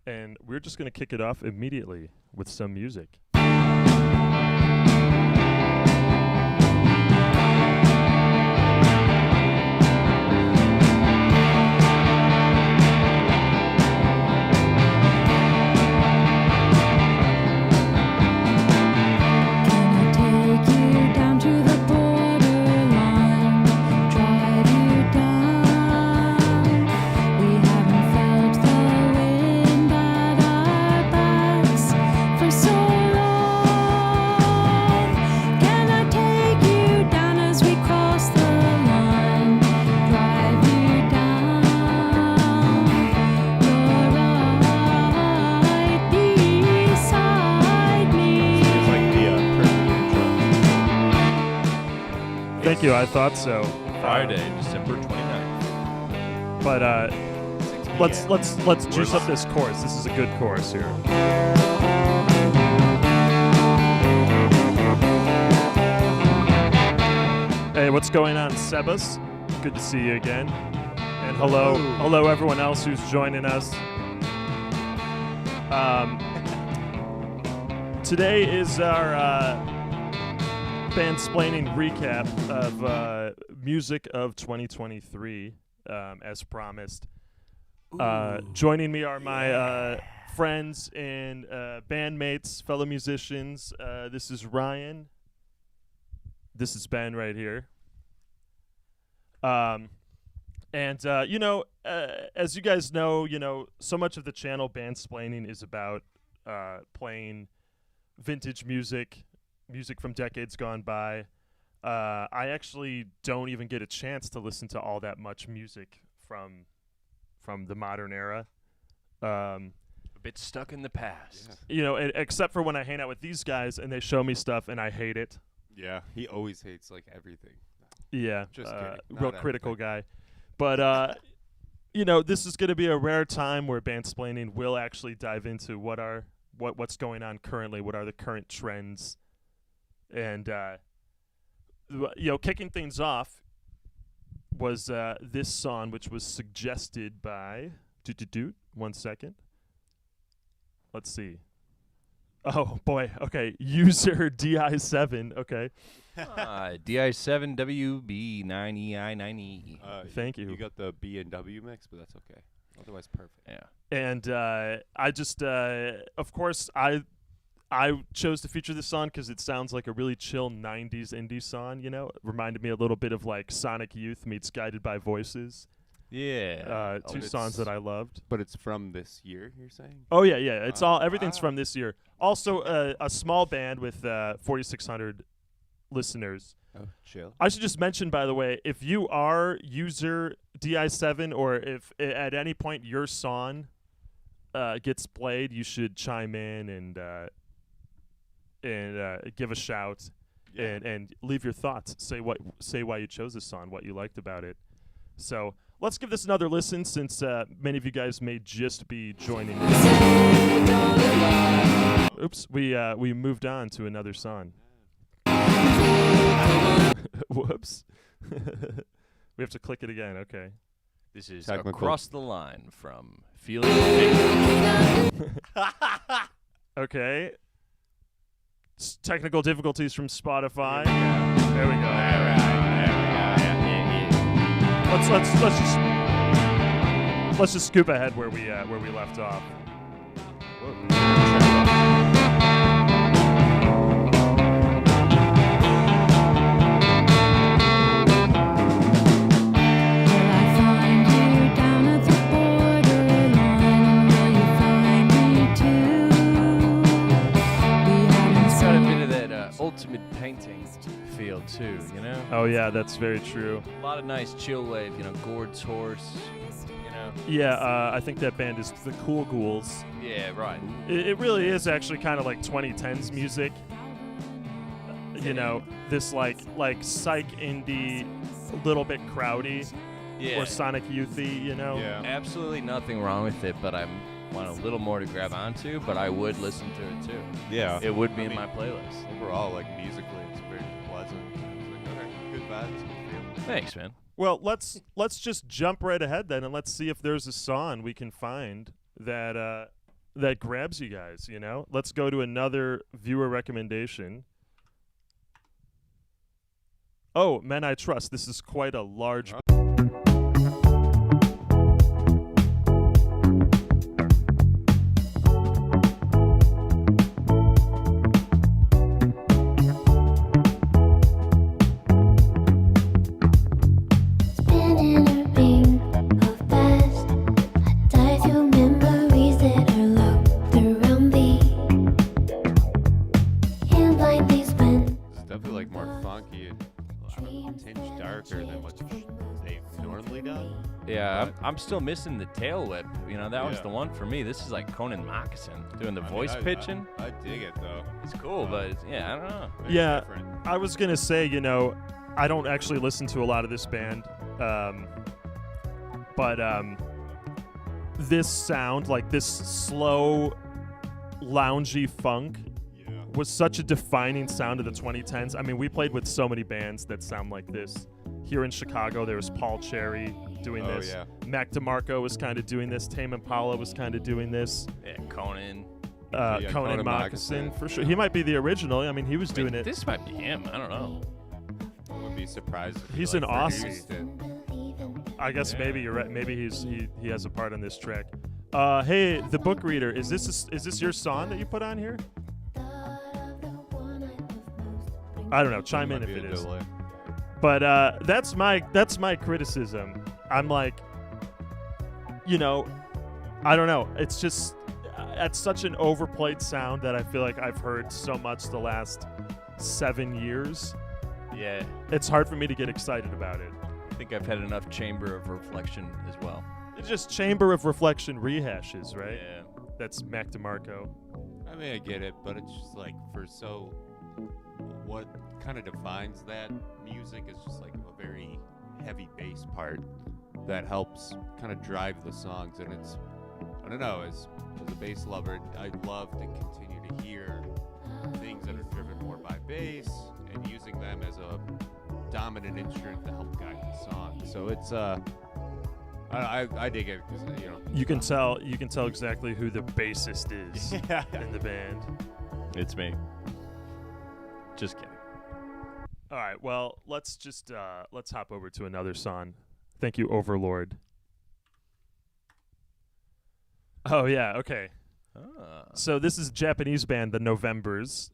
and we're just going to kick it off immediately with some music. Thank you, I thought so. Friday, December 29th. But let's juice up this chorus. This is a good chorus here. Hey, what's going on, Sebas? Good to see you again. And hello everyone else who's joining us. Today is our Bandsplaining recap of music of 2023, as promised. Joining me are my friends and bandmates, fellow musicians. This is Ryan. This is Ben right here. And as you guys know, so much of the channel Bandsplaining is about playing vintage music from decades gone by. I actually don't even get a chance to listen to all that much music from the modern era. A bit stuck in the past. Except for when I hang out with these guys and they show me stuff and I hate it. Yeah, he always hates like everything. Yeah, just kidding. Real critical guy. But this is going to be a rare time where Bandsplaining will actually dive into what's going on currently, what are the current trends. And, kicking things off was this song, which was suggested by... One second. Let's see. Oh, boy. Okay. User DI7. Okay. DI7WB9EI9E. Thank you. You got the B and W mix, but that's okay. Otherwise, perfect. Yeah. And I just, of course, I chose to feature this song because it sounds like a really chill 90s indie song, It reminded me a little bit of like Sonic Youth meets Guided by Voices. Yeah. Two songs that I loved. But it's from this year, you're saying? Oh, yeah. It's everything's from this year. Also, a small band with 4,600 listeners. Oh, chill. I should just mention, by the way, if you are user DI7 or if at any point your song gets played, you should chime in and give a shout and leave your thoughts. Say why you chose this song, what you liked about it. So let's give this another listen since many of you guys may just be joining in. Oops, we moved on to another song. Whoops. We have to click it again. Okay. This is Technical. Across the Line from Feeling Big. Okay. Technical difficulties from Spotify. There we go. Let's just scoop ahead where we left off. Ultimate painting feel too, Oh yeah, that's very true. A lot of nice chill wave, Gord's Horse, Yeah, I think that band is the Cool Ghouls. Yeah, right. It really is actually kind of like 2010s music. This like psych indie, a little bit crowdy, or Sonic Youthy, Yeah. Absolutely nothing wrong with it, but I want a little more to grab onto, but I would listen to it too. Yeah. It would be in my playlist. Overall, like musically, it's very pleasant. It's like, okay, good vibes, good feel. Thanks, man. Well, let's just jump right ahead then, and let's see if there's a song we can find that that grabs you guys, you know? Let's go to another viewer recommendation. Oh, Men I Trust. This is quite a large... I'm still missing the tail whip. You know, that was the one for me. This is like Conan Moccasin doing the voice pitching. I dig it though. It's cool, but I don't know. Yeah, I was gonna say, you know, I don't actually listen to a lot of this band, but this sound, like this slow, loungy funk, was such a defining sound of the 2010s. I mean, we played with so many bands that sound like this. Here in Chicago, there was Paul Cherry doing this. Yeah. Mac DeMarco was kind of doing this. Tame Impala was kind of doing this. Yeah, Conan. Conan Moccasin, for sure. He might be the original. I mean, he was doing it. This might be him. I don't know. I wouldn't be surprised. If He's he, an produced Aussie. it. I guess maybe you're right. Maybe he has a part on this track. Hey, the book reader. Is this your song that you put on here? I don't know. Chime in if it is. Delay. But that's my criticism. I'm like, you know, I don't know. It's just at such an overplayed sound that I feel like I've heard so much the last 7 years. Yeah. It's hard for me to get excited about it. I think I've had enough chamber of reflection as well. It's just chamber of reflection rehashes, right? Yeah. That's Mac DeMarco. I mean, I get it, but it's just like what kind of defines that music is just like a very heavy bass part that helps kind of drive the songs. And it's, I don't know, as a bass lover, I'd love to continue to hear things that are driven more by bass and using them as a dominant instrument to help guide the song. So it's I dig it because you can tell exactly who the bassist is in the band. It's me. Just kidding. All right, well, let's hop over to another song. Thank you, Overlord. Oh yeah, okay. So this is a Japanese band, the Novembers.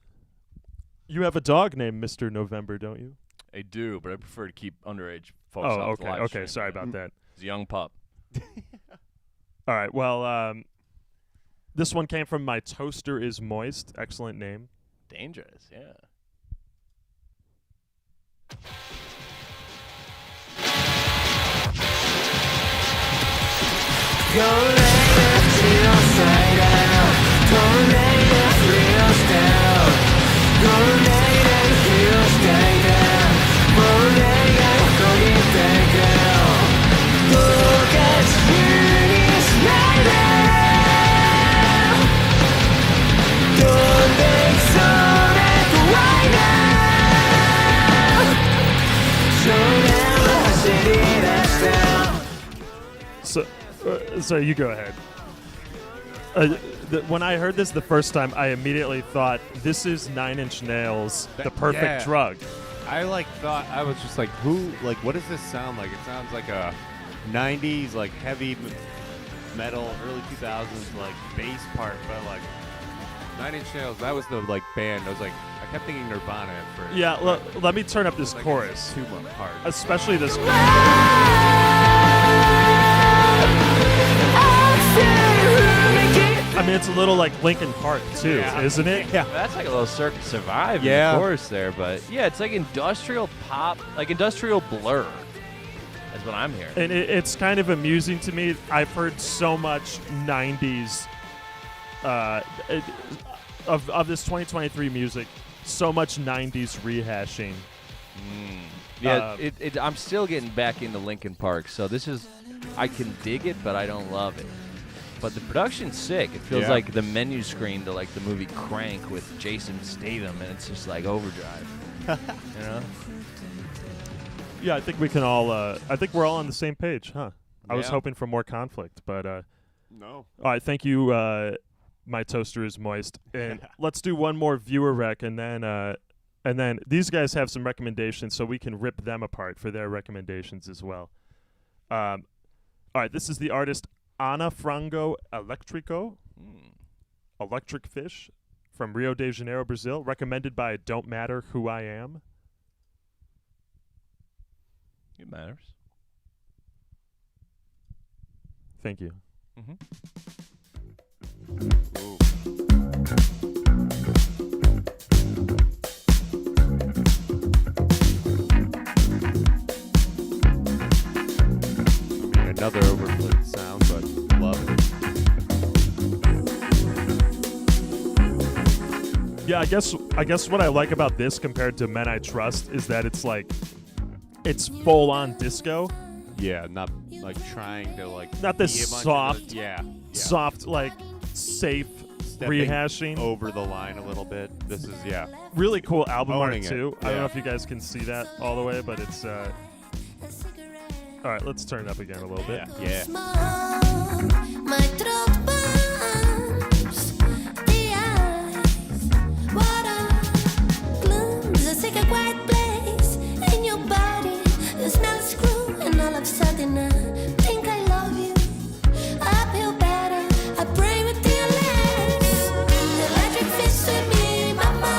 You have a dog named Mr. November, don't you? I do, but I prefer to keep underage folks off the live okay. stream. Sorry about that. He's a young pup. All right, well, this one came from My Toaster Is Moist. Excellent name. Dangerous, yeah. So you go ahead. When I heard this the first time, I immediately thought, this is 9 Inch Nails, the perfect drug. I thought, I was just like, what does this sound like? It sounds like a 90s, like heavy metal, early 2000s, like bass part, but like 9 Inch Nails, that was the band. I was like, I kept thinking Nirvana at first. Yeah, let me turn up this chorus. Too much part. Especially this. I mean, it's a little like Linkin Park too, isn't it? Yeah. That's like a little Cirque Survive in the chorus there, but yeah, it's like industrial pop, like industrial Blur. That's what I'm hearing. And it's kind of amusing to me. I've heard so much 90s of this 2023 music, so much 90s rehashing. Yeah, I'm still getting back into Linkin Park, so this is, I can dig it, but I don't love it. But the production's sick. It feels like the menu screen to like the movie Crank with Jason Statham, and it's just like overdrive. You know? Yeah, I think we can all. I think we're all on the same page, huh? I was hoping for more conflict, but no. All right, thank you, My toaster is moist. And let's do one more viewer rec, and then these guys have some recommendations, so we can rip them apart for their recommendations as well. All right, this is the artist Ana Frango Electrico, Electric Fish, from Rio de Janeiro, Brazil, recommended by Don't Matter Who I Am. It matters. Thank you. Another overplayed sound, but love it. Yeah, I guess what I like about this compared to Men I Trust is that it's like it's full on disco. Yeah, not like trying to like not this be a bunch soft, of soft like safe stepping rehashing over the line a little bit. This is really cool album art owning it. too. I don't Yeah. know if you guys can see that all the way, but it's all right. Let's turn it up again a little bit. Yeah. My throat burns, the eyes, water glooms. I take a quiet place in your body. You smell a screw, and all of a sudden I think I love you. I feel better. I pray with your legs. Electric fish in me, mama.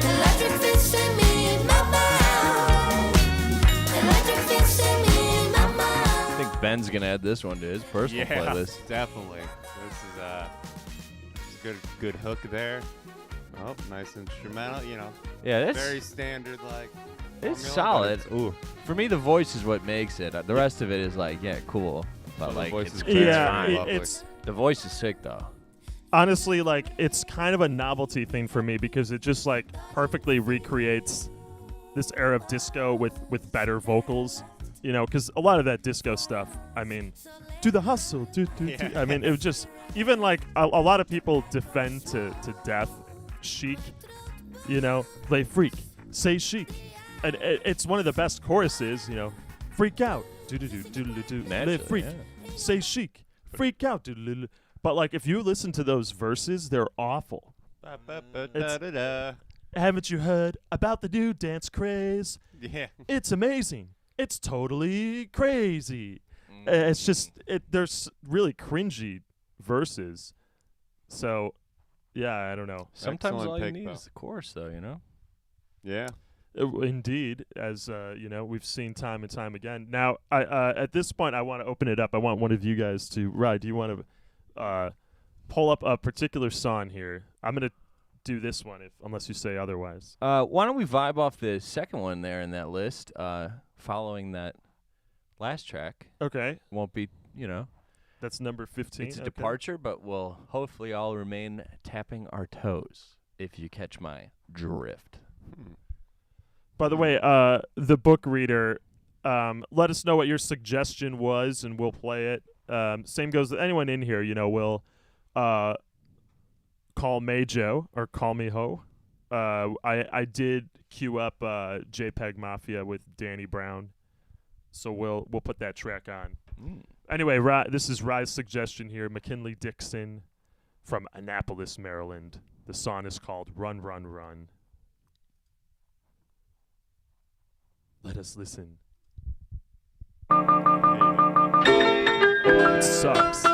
Electric fish in me, mama. Electric fish in me, mama. I think Ben's gonna add this one to his personal playlist. Definitely. This is good hook there. Oh, nice instrumental. Yeah, that's Very standard like. it's formula, solid. but Ooh, for me, the voice is what makes it. The rest of it is like, yeah, cool, but the like, voice it's is great. Yeah, fine. it- lovely. it's The voice is sick though. honestly like it's kind of a novelty thing for me because it just like perfectly recreates this era of disco with better vocals. Because a lot of that disco stuff, I mean, do the hustle, do. I mean, it was just even like a lot of people defend to death Chic, play freak, say chic, and it's one of the best choruses. Freak out, do Naturally, live freak, yeah. say chic, freak out, do. But like if you listen to those verses, they're awful. Ba-ba-ba-da-da-da. Haven't you heard about the new dance craze? Yeah. It's amazing. It's totally crazy. It's just there's really cringy verses. So, yeah, I don't know. Sometimes Excellent all you pick, need though. is the chorus, though. Yeah. Indeed, as we've seen time and time again. Now, at this point, I want to open it up. I want one of you guys to. Ryan, do you want to pull up a particular song here? I'm gonna do this one, unless you say otherwise. Why don't we vibe off the second one there in that list? Following that last track, Okay, won't be, that's number 15. it's a okay. departure, but we'll hopefully all remain tapping our toes, if you catch my drift. By the way, the book reader, let us know what your suggestion was, and we'll play it. Same goes with anyone in here. We'll call Majo or call me Ho. I did queue up JPEG Mafia with Danny Brown, so we'll put that track on. Anyway, this is Rye's suggestion here. McKinley Dixon from Annapolis, Maryland. The song is called Run, Run, Run. Let us listen. It sucks.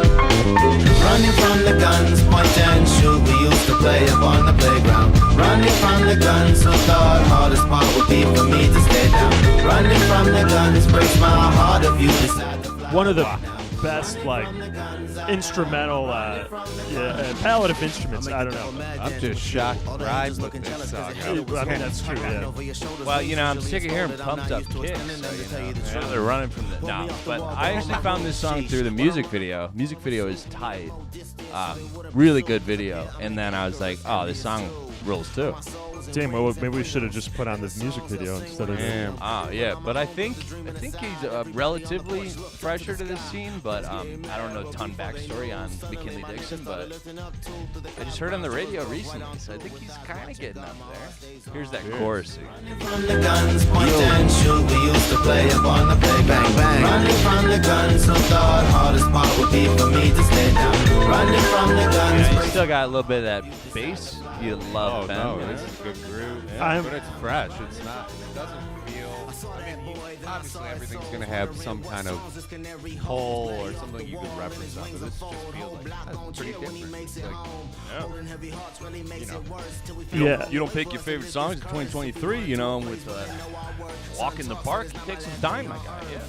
Running from the guns, point and shoot. We used to play up on the playground. Running from the guns, who thought hardest part would be for me to stay down. Running from the guns breaks my heart if you decide to fly. One of the best instrumental palette of instruments. I don't know. I'm just shocked Ryan put this song I mean, that's true. Yeah. Well, I'm sick of hearing pumped up kicks. So, they're running from the but I actually found this song through the music video. Music video is tight, really good video. And then I was like, oh, this song rules too. Damn. Well, maybe we should have just put on the music video instead of. Yeah, but I think he's relatively fresher to the scene, but I don't know a ton back backstory on McKinley Dixon, but I just heard on the radio recently, so I think he's kind of getting up there. Here's that chorus. From the guns, point and shoot. We used to play upon the playground. Bang, bang. Running from the guns, so thought hardest part would be for me to stay down. Running from the guns. Yeah, you still got a little bit of that bass you love, Ben. No, this is a good groove. Yeah, but it's fresh. It's not. It doesn't feel. I mean, obviously everything's gonna have some kind of hole or something you could reference on. But this just feels like that's pretty different. It's like, Yeah. You don't pick your favorite songs in 2023, you know, with Walk in the Park. It takes some time, my guy. Yeah.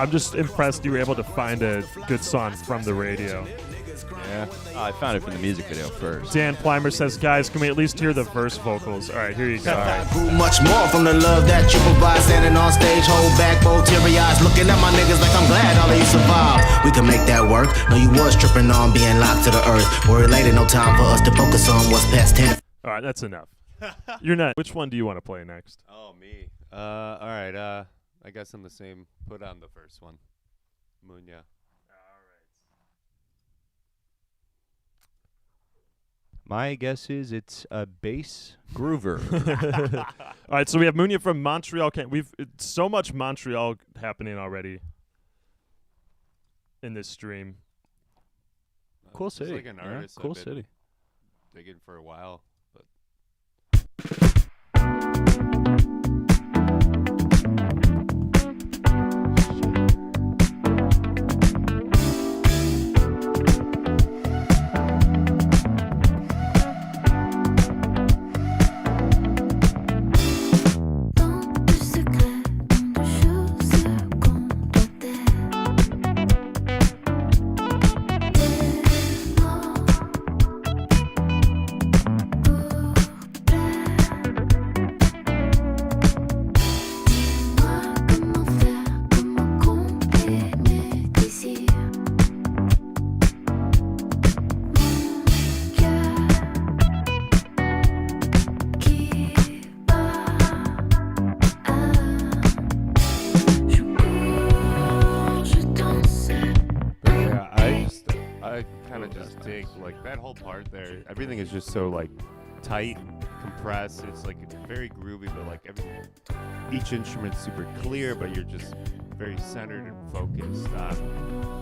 I'm just impressed you were able to find a good song from the radio. Yeah. Oh, I found it from the music video first. Dan Plimer says, guys, can we at least hear the verse vocals? All right, here you go. Grew much more from the love that you provide. Standing on stage, hold back, both teary eyes. Looking at my niggas like I'm glad all of you survived. We can make that work. No, you was tripping on being locked to the earth. Worry later, no time for us to focus on what's past 10. All right, that's enough. You're not. Which one do you want to play next? oh, me. All right. I guess I'm the same. Put on the first one. Munya. My guess is it's a bass groover. All right, so we have Munya from Montreal. We've so much Montreal happening already in this stream. Cool It's city. like an artist Cool I've been city. digging for a while. But Tant de secrets, tant de choses qu'on doit taire. Des mots pour plaire. Dis-moi comment faire, comment combler mes désirs. Mon cœur qui bat. Je cours, je danse. yeah, I kind of just dig like that whole part there. Everything is just so like tight, compressed. It's like it's very groovy, but like each instrument's super clear, but you're just very centered and focused on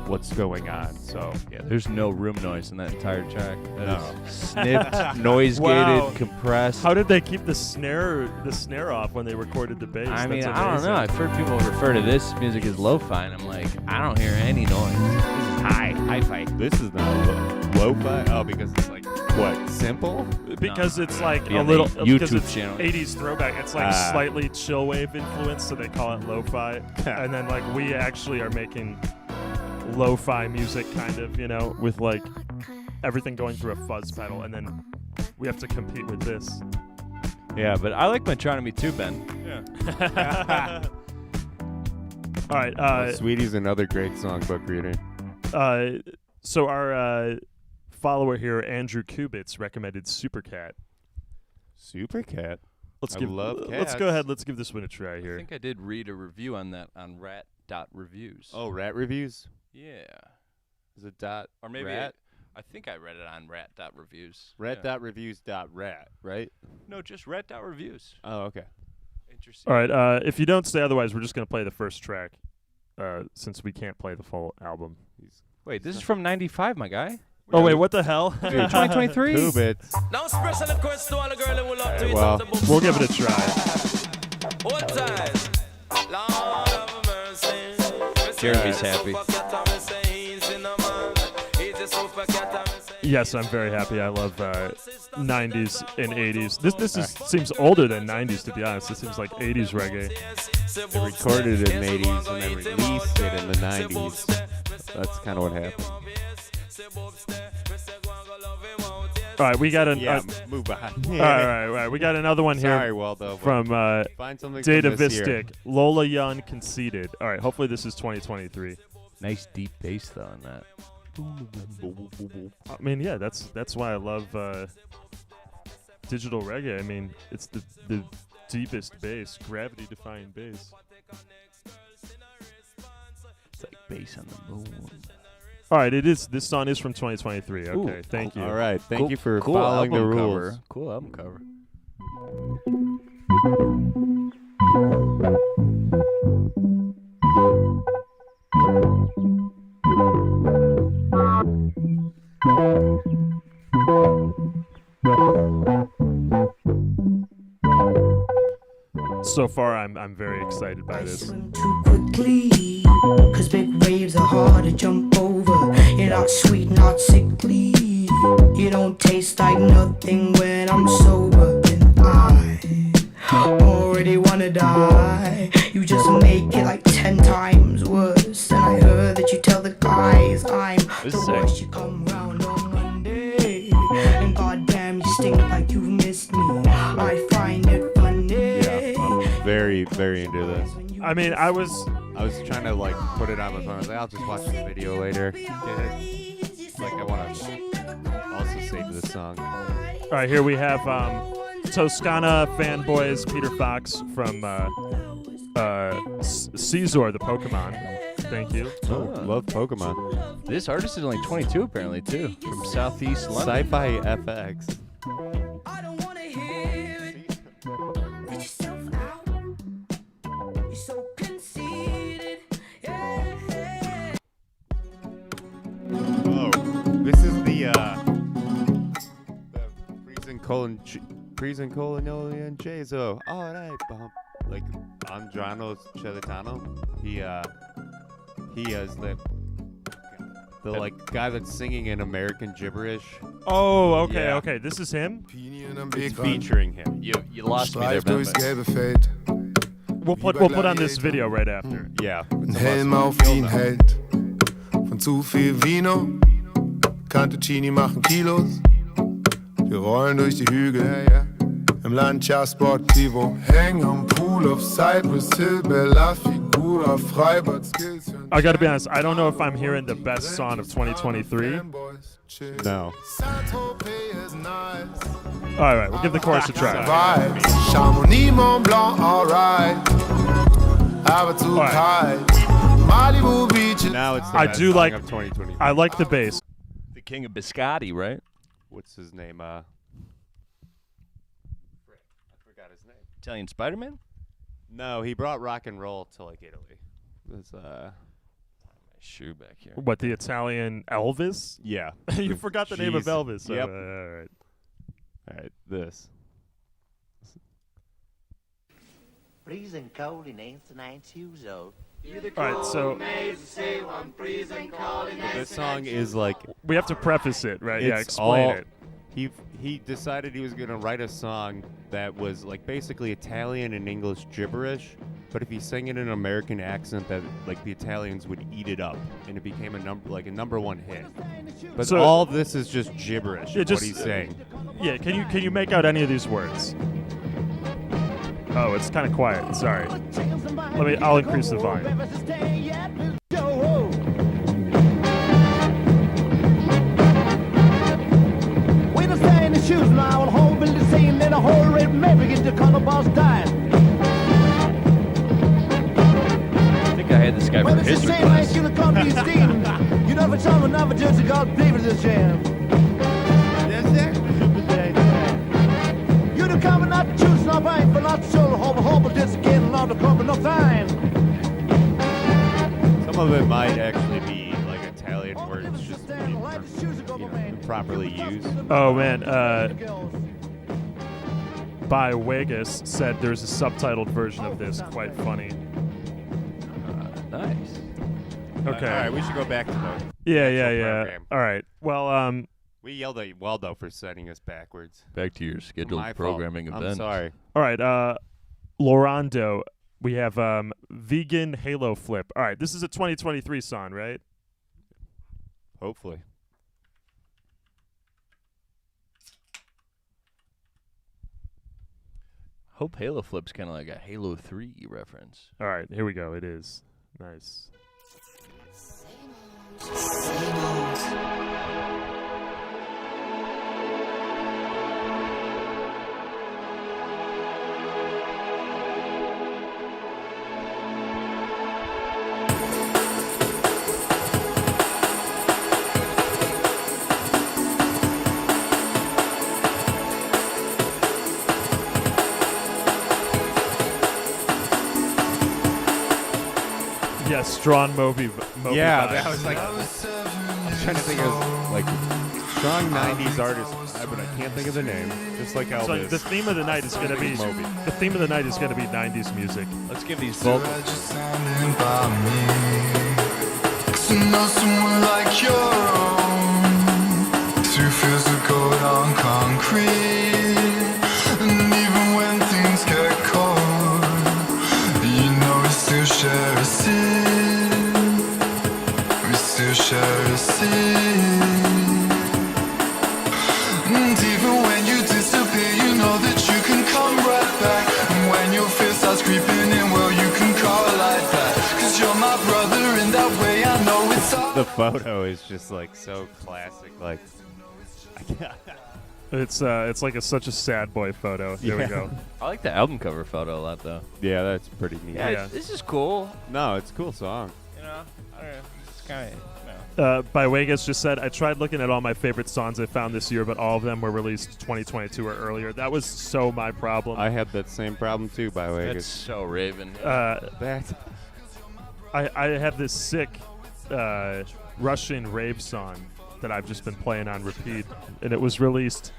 what's going on. So Yeah, there's no room noise in that entire track. That No. is snipped, noise gated, Wow. compressed. How did they keep the snare off when they recorded the bass? I mean, That's I don't amazing. know. I've heard people refer to this music as lo-fi, and I'm like, I don't hear any noise. This is hi-fi. this is not lo-fi. Oh, because it's like what simple? Because it's like Yeah, a the little because YouTube it's channel. 80s throwback. It's like Ah. slightly chill wave influence, so they call it lo-fi. And then like we actually are making lo-fi music, kind of, you know, with like everything going through a fuzz pedal, and then we have to compete with this. Yeah, but I like Metronomy too, Ben. All right. Sweetie's another great songbook reader. So our follower here, Andrew Kubitz, recommended Supercat. Supercat. Let's I give. love Let's cats. go ahead. Let's give this one a try I here. think I did read a review on that on rat.reviews. Oh, rat reviews. Yeah. Is it dot Or maybe rat? I think I read it on rat.reviews. Rat Yeah. dot reviews dot rat, right? No, just rat.reviews. Oh, okay. Interesting. All right. If you don't say otherwise, we're just gonna play the first track, since we can't play the full album. Wait, this is from 95, my guy. Oh wait, what the hell? 2023? Kubitz. Now special request to all the girls who love to eat well, up the books. We'll give it a try. Old times. Lord have mercy. Jeremy's happy. Yes, I'm very happy. I love 90s and 80s. This seems older than 90s, to be honest. This seems like 80s reggae. They recorded it in the 80s and then released it in the 90s. That's kind of what happened. All right, we got an. Yeah, move on. all right. We got another one Sorry, here Waldo. from find something Data from this year. Vistic. Lola Young Conceited. All right, hopefully this is 2023. Nice deep bass though on that. I mean, yeah, that's why I love digital reggae. I mean, it's the deepest bass, gravity-defying bass. It's like bass on the moon. All right, it is. This song is from 2023. Okay, thank you. All right, thank you for cool following the album rules. cover. Cool album cover. So far, I'm very excited by this. Swim too quickly, 'cause big waves are hard to jump over. You're not sweet, not sickly. You don't taste like nothing when I'm sober. And I already wanna die. You just make it like 10 times worse. And I heard that you tell the guys I'm This the is worst. sick. You come round on Monday, and goddamn you stink like you missed me. I find it funny. Yeah, I'm very, very into this. I mean, I was trying to like put it on my phone. I was like, I'll just watch the video later. Get it? Like I want to also save this song. all right. Here we have Toscana fanboys Peter Fox from Caesar, the Pokemon. Thank you. Oh, love Pokemon. This artist is only 22 apparently too, from Southeast London. Sci-Fi FX. I don't wanna hear it. Let yourself out. You're so conceited. Yeah. Oh, this is the Prison Jezo. All right, bump. Like Andrano Celentano. He is the like guy that's singing in American gibberish. Oh, okay, Yeah. okay. This is him. It's featuring him. You lost me there, Streif durchs Ben. gelbe Feld. We'll put on this video right after. Yeah. Ein it's a Helm must auf kill ihn now. hält. Von zu viel Vino. Cantuccini machen Kilos. Wir rollen durch die Hügel. Im Lancia Sportivo. Hängen am Pool auf Cypress Hill. Bella Figura. Freibad Skills. I gotta be honest. I don't know if I'm hearing the best song of 2023. No. All right, we'll give the chorus a try. Vibes. Chamonix, Mont Blanc, alright. Aber zu Alright. kalt. Malibu Beach. Now it's the I best do song like- of 2020. I like the bass. The king of Biscotti, right? What's his name? I forgot his name. Italian Spider-Man? No, he brought rock and roll to like Italy. It's My shoe back here. What, the Italian Elvis? yeah. You forgot the name of Jeez. Elvis. Yep. All right. All right, this. Freezing cold in 89 shoes old. All right, so This song is like we have to preface it, right? Yeah, It's explain all- it. he decided he was gonna write a song that was like basically Italian and English gibberish, but if he sang it in an American accent, that like the Italians would eat it up, and it became a number one hit. But So- all of this is just gibberish. Yeah, What just- he's saying. Yeah, can you make out any of these words? Oh, it's kind of quiet. Sorry. I'll increase the volume. When I stay in the shoes now, I'll hold the scene, then a whole red maybe get the color boss dying. I think I had this guy Well, for it's the history same like class. you look on these steam. You know, for some another judge, God David this jam. You the common not to choose, not right, but not sure. Hope this again, not the common, no time. Some of it might actually be like Italian words, just improperly used. Oh man, by Vegas said there's a subtitled version of this. Quite funny. Nice. Okay. All right, we should go back to the. Yeah. program. All right. Well, We yelled at Waldo for setting us backwards. Back to your scheduled My fault. programming I'm event. sorry. all right. Lorando, we have vegan Halo flip. All right, this is a 2023 song, right? Hopefully. Hope Halo Flip's kind of like a Halo 3 reference. All right, here we go. It is nice. Yeah, strong Moby Yeah, vibes. that was like. I was trying to think of like strong '90s artists, but I can't think of the name. Just like Elvis. So the theme of the night is going to be Moby. The theme of the night is going to be 90s music. Let's give these vocals. To know someone like your own, through physical on concrete, and even when things get cold, you know we still share a seat. We still share a seat. And even when you disappear, you know that you can come right back. And when your fear starts creeping in, well, you can call like that. 'Cause you're my brother in that way, I know it's all. The photo is just like so classic. Like, It's like such a sad boy photo. There we go. I like the album cover photo a lot, though. yeah, that's pretty neat. Yeah. This is cool. No, it's a cool song. You know, it's kind of. By Vegas just said, I tried looking at all my favorite songs I found this year, but all of them were released 2022 or earlier. That was so my problem. I had that same problem too, by the way. That's so Raven. That. I have this sick Russian rave song that I've just been playing on repeat, and it was released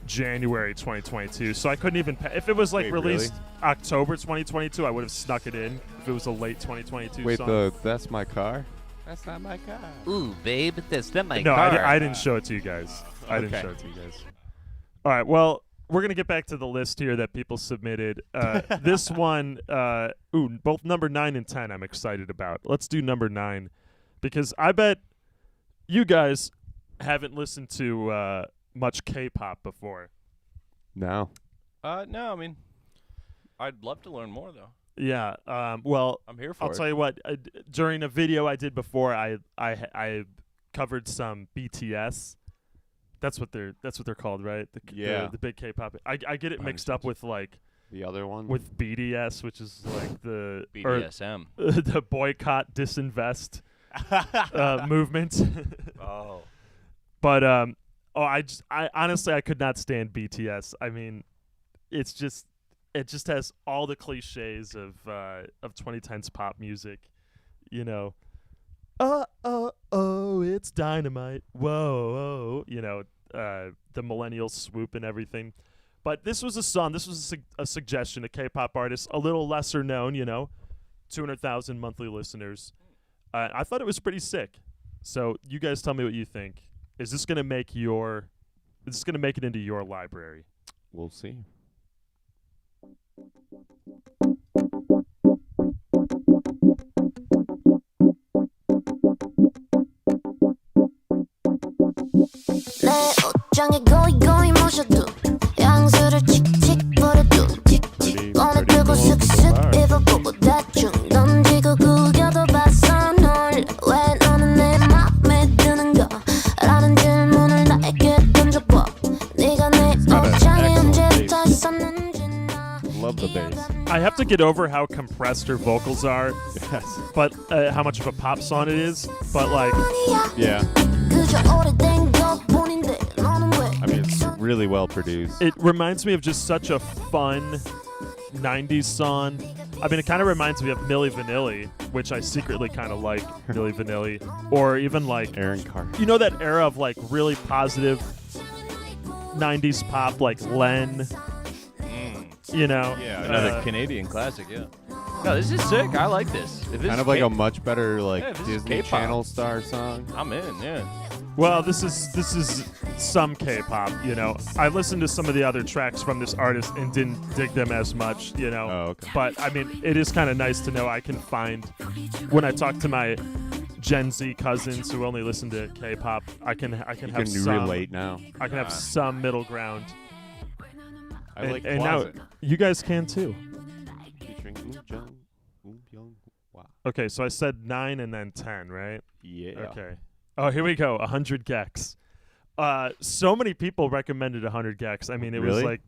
January 2022. So I couldn't even if it was like Wait, released really? October 2022, I would have snuck it in. If it was a late 2022 Wait, song. that's my car? That's not my car. Ooh, babe, that's not my No, car. I didn't show it to you guys. I didn't Okay. show it to you guys. All right, well, we're going to get back to the list here that people submitted. This one, both number 9 and 10 I'm excited about. Let's do number 9 because I bet you guys haven't listened to much K-pop before. No. No, I mean, I'd love to learn more, though. Yeah, well, I'm here for I'll it. tell you what. During a video I did before, I covered some BTS. That's what they're called, right? The big K-pop. I get it mixed up with like The other one? with BDS, which is like the BDSM. the boycott, disinvest movement. Oh. But I honestly I could not stand BTS. I mean, it just has all the cliches of 2010s pop music, you know. Oh, it's dynamite. Whoa, you know, the millennial swoop and everything. But this was a song. This was a suggestion, a K-pop artist, a little lesser known, you know, 200,000 monthly listeners. I thought it was pretty sick. So you guys tell me what you think. Is this gonna make it into your library? We'll see. 내 옷장에 고이고이 모셔둔 향수를 칙칙 버려둔 꺼내 들고 슥슥 입어보고 대충 던지고 구겨도 봤어 널 왜 너는 내 맘에 드는가 라는 질문을 나에게 던져봐 네가 내 옷장에 언제부터 있었는지 나 Love the bass. I have to get over how compressed her vocals are, Yes. but how much of a pop song it is. But like, Yeah. 그저 오래된 것뿐인데 너는 왜 I mean, it's really well produced. it reminds me of just such a fun 90s song. I mean, it kind of reminds me of Milli Vanilli, which I secretly kind of like Milli Vanilli, or even like Aaron Carr. you know that era of like really positive 90s pop, like Len. You know, Yeah, another Canadian classic, yeah. No, this is sick. I like this. If this Kind is of like K- a much better like Yeah, this is Disney K-pop. Channel star song. I'm in, yeah. Well, this is some K-pop, you know. I listened to some of the other tracks from this artist and didn't dig them as much, you know. Oh, okay. But I mean, it is kind of nice to know I can find when I talk to my Gen Z cousins who only listen to K-pop, I can You have can some relate now. I can have some middle ground. I like and now Closet. you guys can too. Featuring Woonbyung. Wow. Okay, so I said 9 and then 10, right? Yeah. Okay. Oh, here we go. 100 gex. So many people recommended 100 gex. I mean, it was Really?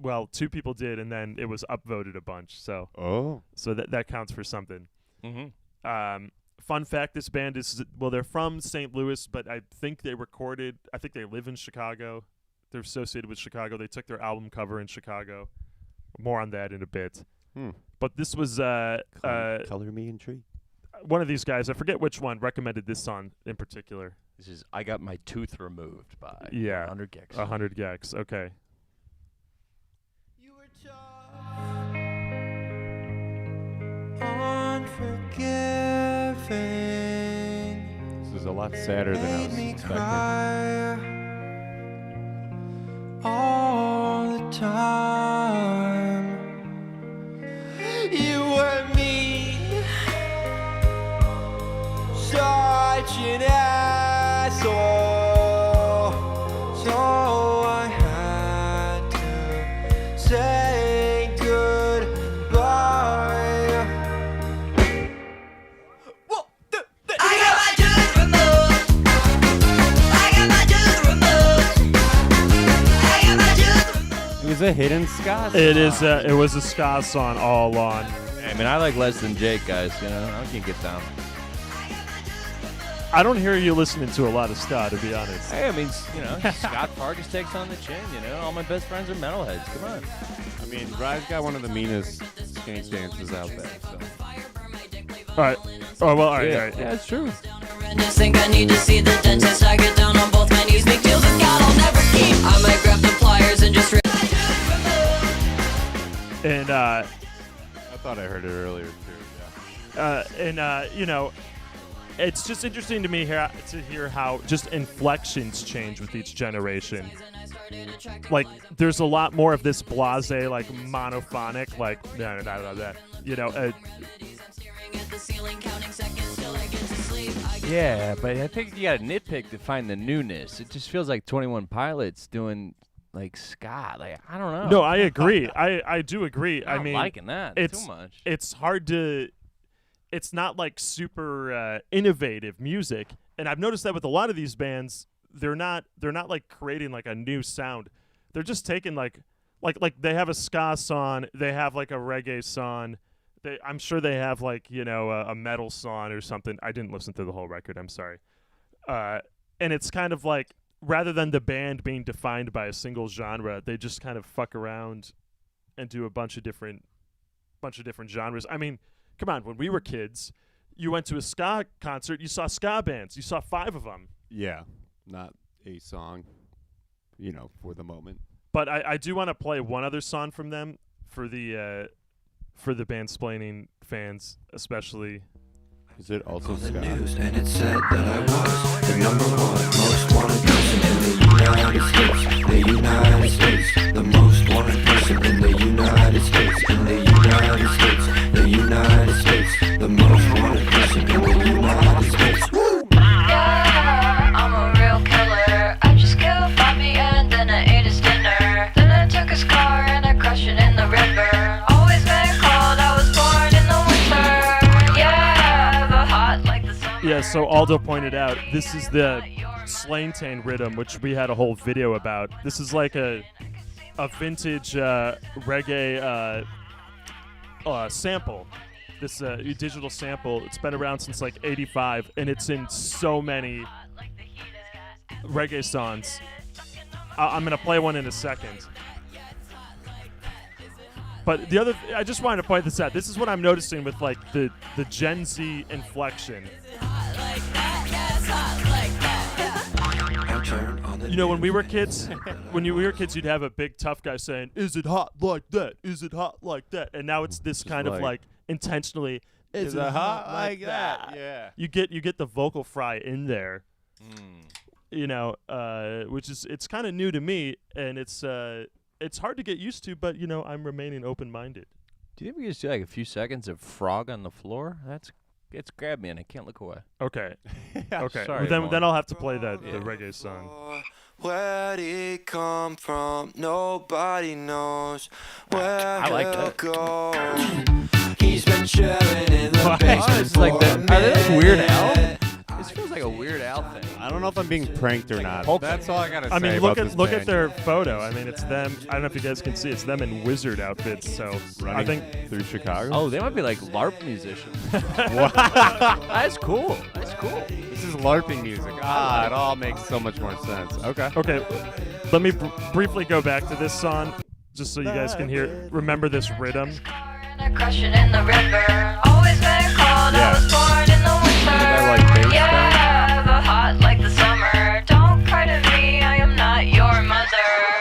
like, 2 people did, and then it was upvoted a bunch. So that counts for something. Mm-hmm. Fun fact: this band they're from St. Louis, but I think they live in Chicago. They're associated with Chicago. They took their album cover in Chicago. More on that in a bit. But this was Color me intrigued. one of these guys, I forget which one, recommended this song in particular. This is I Got My Tooth Removed by 100 Gex. 100 Gex. Okay. You were tough, unforgiving. This is a lot sadder than I was expecting. Cry all the time. You were mean, such an asshole. So I had to say goodbye. I got my tooth removed. I got my tooth removed. I got my tooth removed. It was a hidden ska song. It is. It was a ska song all along. I mean, I like Less Than Jake, guys. You know, I can get down. I don't hear you listening to a lot of ska, to be honest. Hey, I mean, you know, Scott Fargus takes on the chin. You know, all my best friends are metalheads. Come on. I mean, Rye's got one of the meanest skank dances out there. So. All right. Oh well. All right. Yeah, All right. yeah, it's true. Just think I need to see the dentist. I get down on both my knees, make deals with God I'll never keep. I might grab the pliers and just And I thought I heard it earlier too. Yeah. you know, it's just interesting to me here to hear how just inflections change with each generation. Like, there's a lot more of this blasé, like monophonic, like you know. Yeah, but I think you got to nitpick to find the newness. It just feels like 21 Pilots doing like ska. Like, I don't know. No, I agree. I do agree. I'm I mean, liking that it's too much. It's hard to. It's not like super innovative music, and I've noticed that with a lot of these bands, they're not like creating like a new sound. They're just taking like they have a ska song, they have like a reggae song. I'm sure they have like, you know, a metal song or something. I didn't listen to the whole record. I'm sorry. And it's kind of like, rather than the band being defined by a single genre, they just kind of fuck around and do a bunch of different genres. I mean, come on, when we were kids, you went to a ska concert, you saw ska bands, you saw 5 of them. Yeah, not a song, you know, for the moment. But I do want to play one other song from them for the Bandsplaining fans, especially. Is it also The ska? news, and it said that I was the #1 most wanted person in the United States. The United States, the most wanted person in the United States. In the United States, the United States, the most wanted person in the United States. Yeah, I'm a real killer. I just killed Bobby and then I ate his dinner. Then I took his car and I crushed it in the river. Always been cold, I was born in the winter. Yeah, the hot like the summer. Yeah, so Aldo pointed out, this is the Slangtane rhythm, which we had a whole video about. This is like a vintage reggae sample. This digital sample. It's been around since like '85, and it's in so many reggae songs. I'm gonna play one in a second. But the other, I just wanted to point this out. This is what I'm noticing with like the Gen Z inflection. You know, when we were kids, you'd have a big tough guy saying, "Is it hot like that? Is it hot like that?" And now it's this kind of like intentionally, "Is it hot like that?" Yeah. You get the vocal fry in there. You know, which is, it's kind of new to me, and it's hard to get used to, but you know, I'm remaining open-minded. Do you think we could just do like a few seconds of Frog on the Floor? It's grabbed me and I can't look away. Okay. Okay. Sorry, Then I'll have to play the reggae song. Where'd he come from? Nobody knows where I like he'll that. go. He's been chilling in the basement. It's like that. for Are they like Weird Al? minute. This feels like a Weird Al thing. I don't know if I'm being pranked or not. Pulp That's all I gotta say. I mean, about look this at band. their photo. I mean, it's them. I don't know if you guys can see. It's them in wizard outfits. So running I think through Chicago. Oh, they might be like LARP musicians. That's cool. That's cool. This is LARPing music. Ah, it all makes so much more sense. Okay. Okay, let me briefly go back to this song, just so you guys can remember this rhythm. Crushing in the river. Always been cold. I was born in the winter. Yeah, but hot like the summer. Don't cry to me. I am not your mother.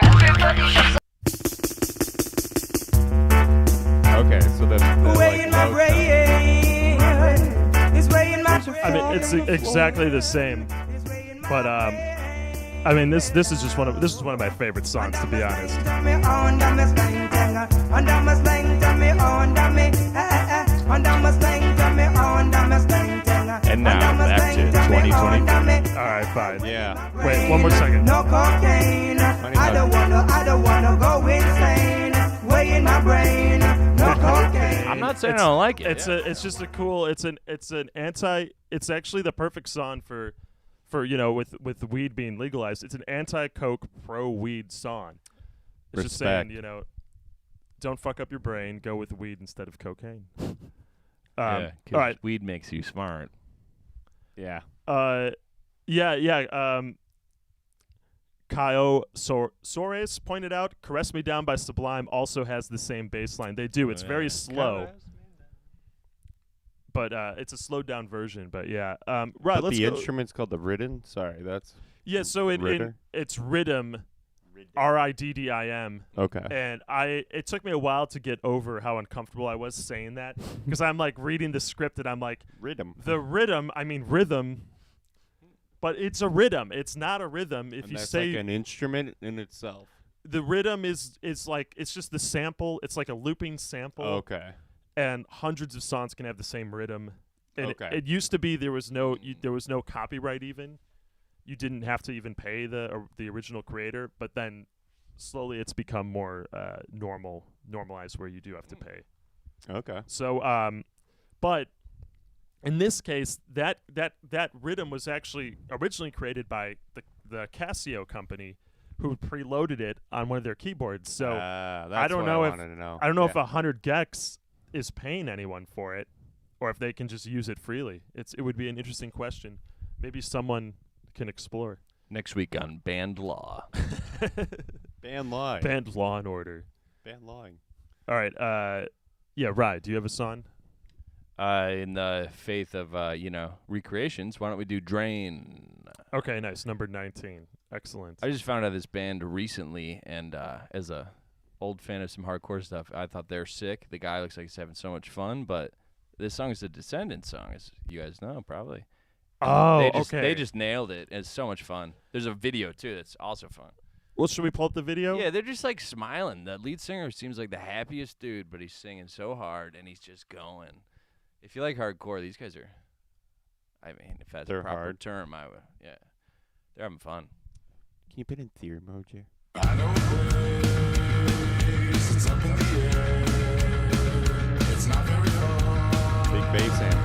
Everybody should. Okay, so that's way in my brain. It's way in my brain. I mean, it's exactly the same, but I mean, this is just one of my favorite songs, to be honest. And now back to 2020. All right, fine. Yeah. Wait, one more second. No cocaine. I don't wanna go insane. Way in my brain. No cocaine. I'm not saying I don't like it. It's just a cool. It's actually the perfect song for with weed being legalized. It's an anti-coke, pro-weed song. It's just saying, don't fuck up your brain. Go with weed instead of cocaine. Yeah, all right. Weed makes you smart. Yeah. Kyle Sores pointed out, "Caress Me Down" by Sublime also has the same bass line. They do. It's very slow. But it's a slowed down version. But yeah, right. But Let's the go. instrument's called the riddim. Sorry, that's So it's rhythm, RIDDIM. okay. And it took me a while to get over how uncomfortable I was saying that, because I'm like reading the script and I'm like, Riddim. the rhythm. I mean rhythm, but it's a rhythm. It's not a rhythm. If And you that's say like an instrument in itself. the rhythm is like, it's just the sample. It's like a looping sample. Okay. And hundreds of songs can have the same rhythm. And Okay. it used to be there was no copyright even. You didn't have to even pay the original creator, but then slowly it's become more normalized where you do have to pay. Okay. So but in this case that rhythm was actually originally created by the Casio company, who preloaded it on one of their keyboards. So that's I don't what know I if wanted to know. I don't know Yeah. if 100 gecs is paying anyone for it, or if they can just use it freely. It would be an interesting question. Maybe someone can explore. Next week on Band Law. Band Law. Band Law and Order. Band Lawing. All right. Rye, do you have a song? In the faith of recreations, why don't we do Drain? Okay, nice. Number 19. Excellent. I just found out this band recently, and as a old fan of some hardcore stuff, I thought they're sick. The guy looks like he's having so much fun, but this song is a Descendants song, as you guys know, probably. Oh, okay. They just nailed it. It's so much fun. There's a video, too, that's also fun. Well, should we pull up the video? Yeah, they're just, like, smiling. The lead singer seems like the happiest dude, but he's singing so hard, and he's just going. If you like hardcore, these guys are, I mean, if that's They're a proper hard. term, they're having fun. Can you put in theory mode, Jer? Big bass amp.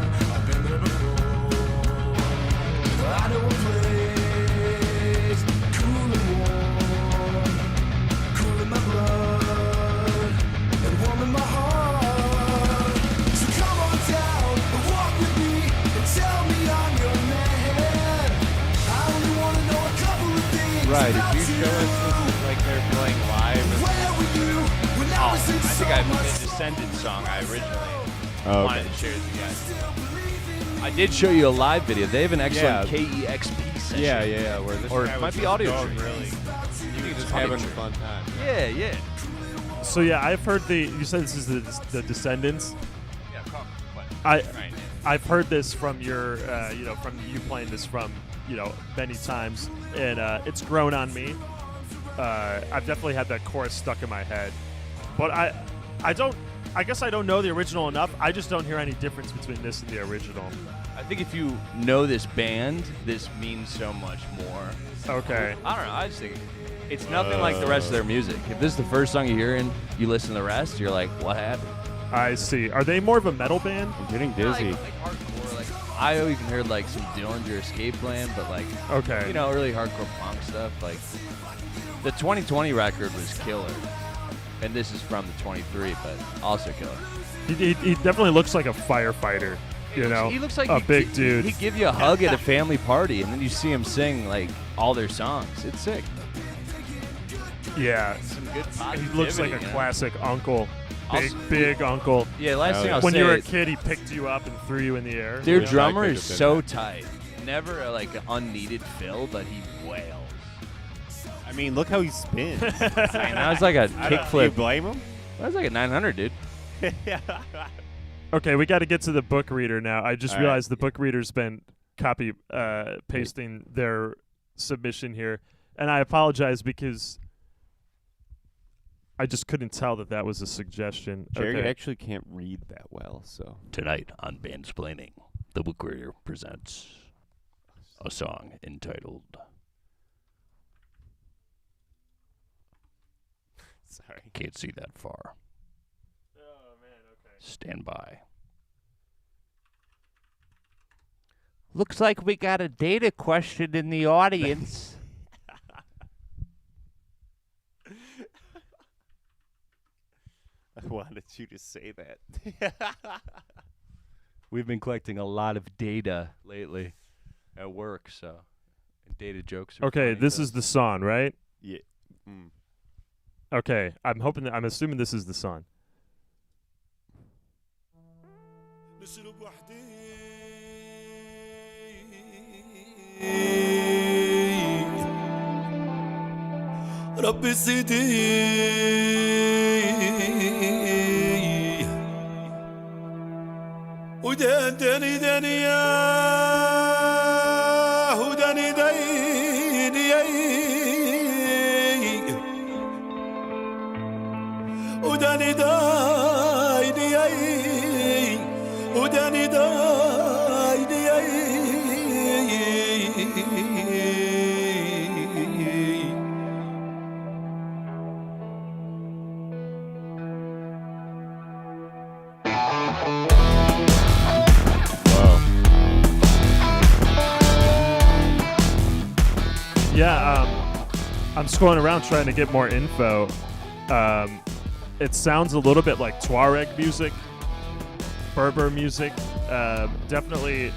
Right, if you show us this like they're playing live. I think I the Descendants song I originally wanted to share with you guys. I did show you a live video. They have an excellent KEXP session. Yeah. Where this Or guy it might was be just audio going tree. really. You can just having a fun time. Yeah. So yeah, I've heard you said this is the Descendants. Yeah, come. I've heard this from your from you playing this from many times, and it's grown on me. I've definitely had that chorus stuck in my head, but I guess I don't know the original enough. I just don't hear any difference between this and the original. I think if you know this band, this means so much more. Okay. I don't know. I just think it's nothing like the rest of their music. If this is the first song you hear and you listen to the rest, you're like, what happened? I see. Are they more of a metal band? I'm getting dizzy. Like hardcore. Like I even heard like some Dillinger Escape Plan, but like okay, really hardcore punk stuff. Like the 2020 record was killer, and this is from the 23, but also killer. He definitely looks like a firefighter. He looks like a big dude. He'd give you a hug at a family party, and then you see him sing like all their songs. It's sick. Yeah, Some good he looks like a classic uncle. big uncle. Yeah, last thing I'll when say you were a is kid, he picked you up and threw you in the air. their Yeah, drummer that could is have so been tight. Never an unneeded fill, but he wails. I mean, look how he spins. And that was like a Do you kickflip. blame him? That was like a 900, dude. Okay, we got to get to the book reader now. I just All realized the book reader's been pasting their submission here, and I apologize because I just couldn't tell that was a suggestion. Jerry Okay. actually can't read that well, so. Tonight on Bandsplaining, the book reader presents a song entitled Sorry. Can't See That Far. Oh man, okay. Stand by. Looks like we got a data question in the audience. I wanted you to say that. We've been collecting a lot of data lately at work, so data jokes are Okay, funny this to is us. the song, right? Yeah. Mm. Okay, I'm assuming this is the song. ربي سيدي وداني داني يا وداني دايني وداني دايني وداني دايني Yeah, I'm scrolling around trying to get more info. It sounds a little bit like Tuareg music, Berber music, definitely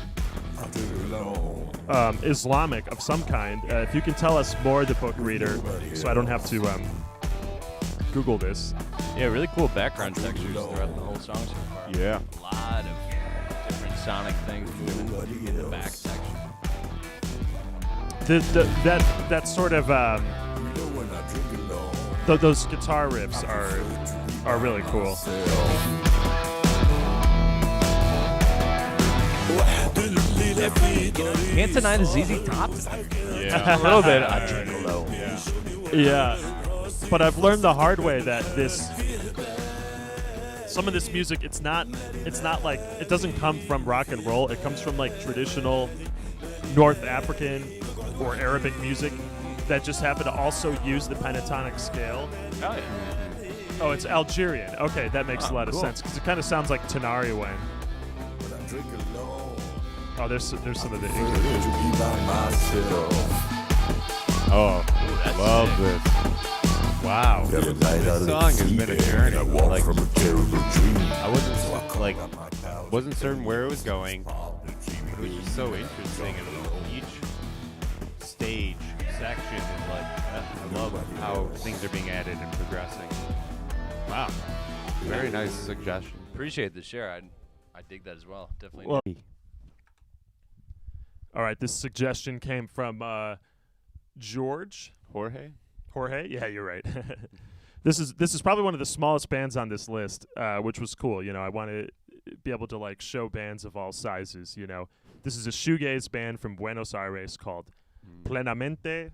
Islamic of some kind. If you can tell us more, the book reader, so I don't have to Google this. Yeah, really cool background textures throughout the whole song so far. Yeah. A lot of different sonic things in the back section. That sort of those guitar riffs are really cool. Can't deny the ZZ Top. Yeah. A little bit. I drink alone. Yeah, but I've learned the hard way that some of this music, it's not like, it doesn't come from rock and roll. It comes from like traditional North African or Arabic music that just happen to also use the pentatonic scale. Oh, yeah. Oh, it's Algerian. Okay, that makes a lot of cool. sense because it kind of sounds like Tenariwen. Oh, there's some of the English. Oh, that's love sick. this. Wow. This song has been a journey. Like, I wasn't certain where it was going. It was just so interesting, and each stage section is like, I love how things are being added and progressing. Wow, very nice suggestion. Appreciate the share. I dig that as well. Definitely. Well, all right, this suggestion came from George. Jorge? Yeah, you're right. This is probably one of the smallest bands on this list, which was cool. You know, I want to be able to like show bands of all sizes. You know, this is a shoegaze band from Buenos Aires called Plenamente.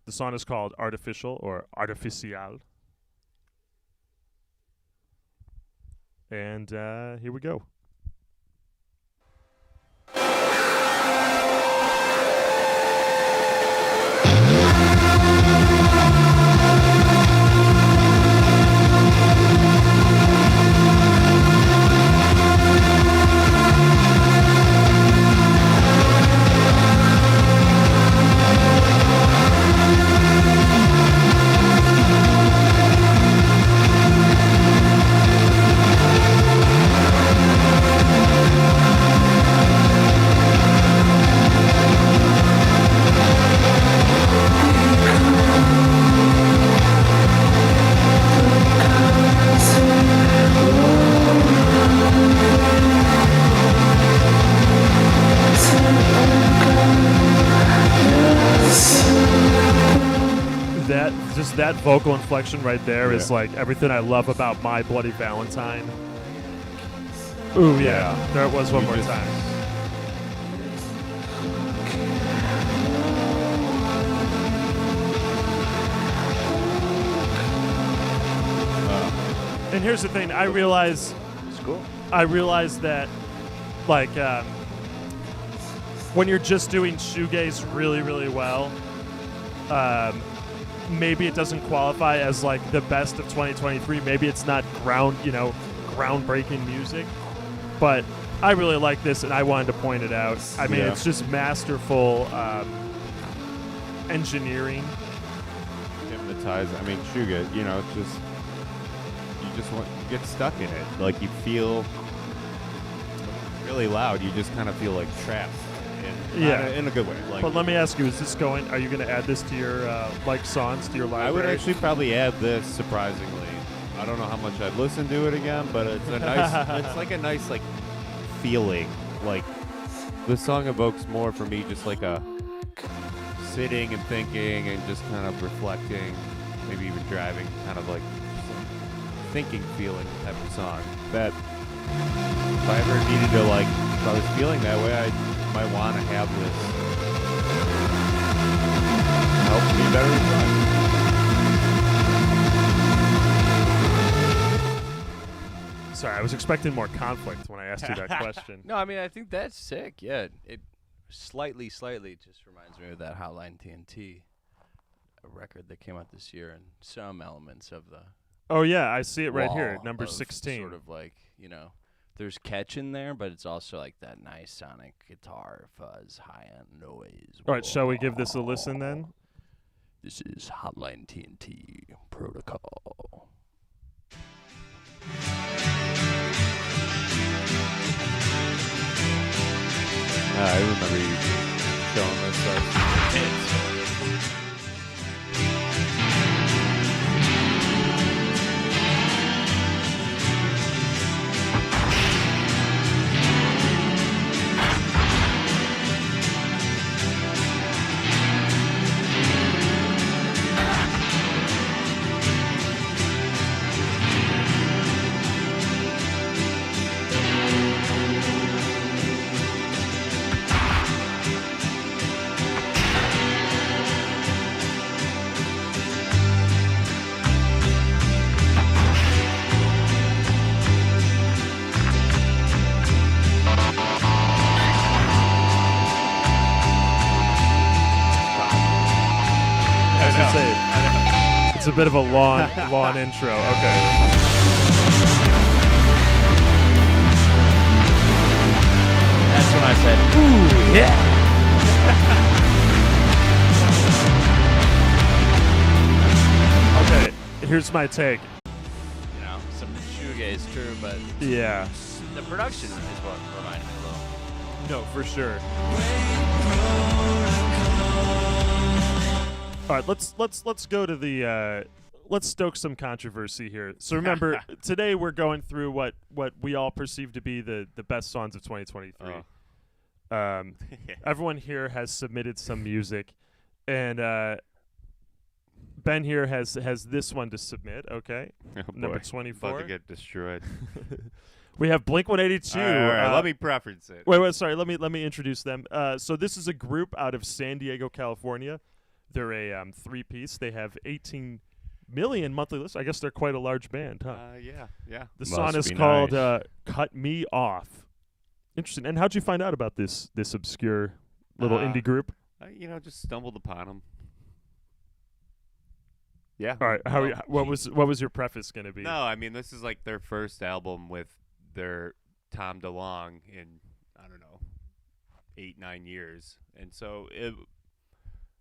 The song is called Artificial or Artificial. And here we go. that vocal inflection right there is like everything I love about My Bloody Valentine. Ooh, yeah. There it was one more time. And here's the thing, I realize that, like, when you're just doing shoegaze really, really well, maybe it doesn't qualify as like the best of 2023. Maybe it's not groundbreaking music, but I really like this, and I wanted to point it out. I mean, it's just masterful engineering. Hypnotized. I mean, shoegaze. It's just. You get stuck in it. Like, you feel really loud. You just kind of feel like trapped in a good way. Like, but let me ask you, are you going to add this to your songs to your library? I would actually probably add this, surprisingly. I don't know how much I'd listen to it again, but it's a nice it's like a nice like feeling. Like, the song evokes more for me just like a sitting and thinking and just kind of reflecting, maybe even driving, kind of like thinking feeling type of song that if I ever needed to, like, if I was feeling that way, I might want to have this help me better reflect. Sorry, I was expecting more conflict when I asked you that question. No, I mean, I think that's sick. Yeah, it slightly just reminds me of that Hotline TNT, a record that came out this year, and some elements of the Oh, yeah, I see it right here, number 16. Sort of like, there's catch in there, but it's also like that nice sonic guitar fuzz, high-end noise. All right, shall we give this a listen then? This is Hotline TNT Protocol. I remember you showing this stuff. It's a bit of a long intro. Okay. That's when I said, ooh, yeah. Okay, here's my take. Some shoegaze, true, but yeah, the production is what reminded me a little. No, for sure. All right, let's go to the let's stoke some controversy here. So remember, today we're going through what we all perceive to be the best songs of 2023. Everyone here has submitted some music, and Ben here has this one to submit. Okay, number 24. About to get destroyed. We have Blink-182. All right, let me preference it. Wait, sorry. Let me introduce them. So this is a group out of San Diego, California. They're a three-piece. They have 18 million monthly listeners. I guess they're quite a large band, huh? Yeah. The song is called "Cut Me Off." Interesting. And how'd you find out about this obscure little indie group? Just stumbled upon them. Yeah. All right. What was your preface going to be? No, I mean, this is like their first album with their Tom DeLonge in, I don't know, 8-9 years, and so it.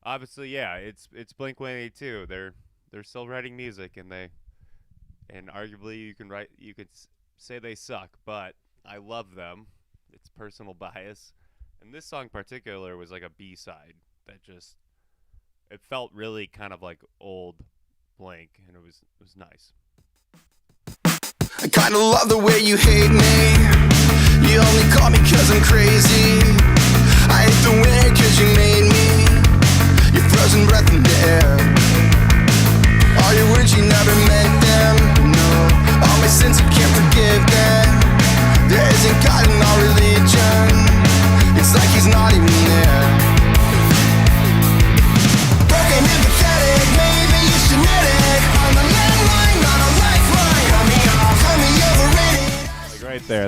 Obviously, yeah, it's Blink-182. They're still writing music, and arguably you could say they suck, but I love them. It's personal bias, and this song in particular was like a B-side that it felt really kind of like old Blink, and it was nice. I kinda love the way you hate me. You only call me 'cause I'm crazy. I hate the way 'cause you made me. Your frozen breath in the air.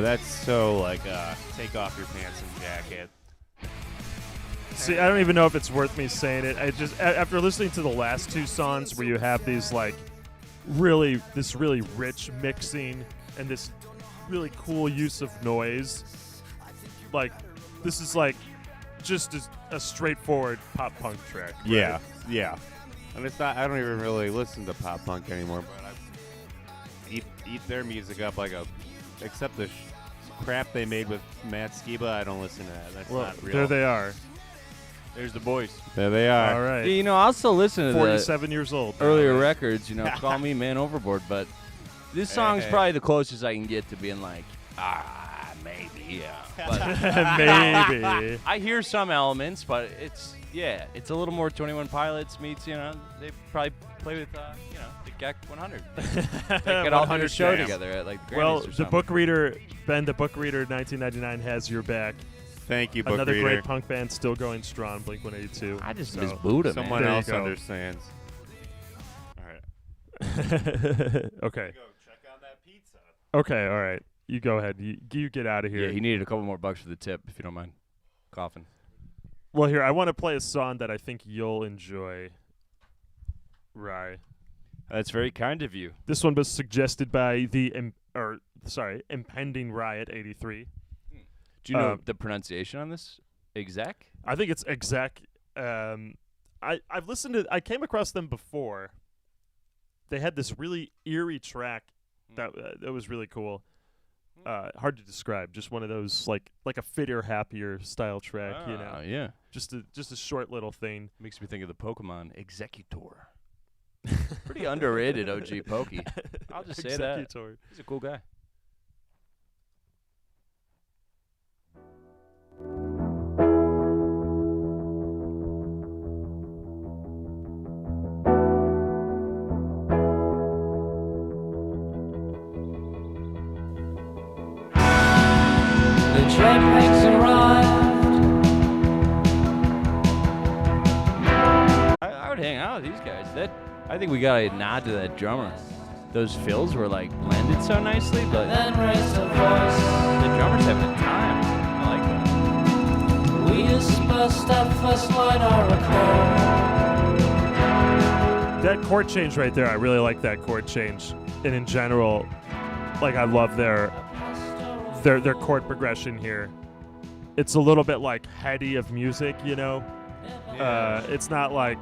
Yeah, that's so like take off your pants and jacket. See, I don't even know if it's worth me saying it. I just after listening to the last two songs where you have these like this really rich mixing and this really cool use of noise, like this is like just a straightforward pop punk track. Right? Yeah. And it's not. I don't even really listen to pop punk anymore, but I eat their music up like except the crap they made with Matt Skiba. I don't listen to that. That's not real. There they are. There's the boys. There they are. All right. Yeah, you know, I'll still listen to 47 years old. earlier records. You know, call me man overboard, but this song's probably the closest I can get to being like, maybe, yeah. But maybe. I hear some elements, but it's a little more 21 Pilots meets, you know, they probably play with, you know, the GEC 100. They could all do a show together at like the Grammys or the something. book reader, Ben, the book reader 1999 has your back. Thank you, book Another reader. great punk band still going strong, Blink-182. I just miss Buddha, man. Someone else understands. All right. Okay. Go check on that pizza. Okay, all right. You go ahead. You get out of here. Yeah, he needed a couple more bucks for the tip, if you don't mind. Coughing. Well, here, I want to play a song that I think you'll enjoy, Rye. That's very kind of you. This one was suggested by the Impending Riot 83. Do you know the pronunciation on this? Exec? I think it's Exec. I've listened to. I came across them before. They had this really eerie track that was really cool. Hard to describe. Just one of those like a Fitter Happier style track, you know. Yeah. Just a short little thing. Makes me think of the Pokemon Executor. Pretty underrated OG Pokey. I'll just say that. He's a cool guy. The train has arrived. I would hang out with these guys. I think we got a nod to that drummer. Those fills were like blended so nicely, but Then raised a voice. the drummer's having a time. I like that. We dispersed at first light I recall. That chord change right there, I really like that chord change. And in general, like I love their chord progression here. It's a little bit like Heady of music, you know. It's not like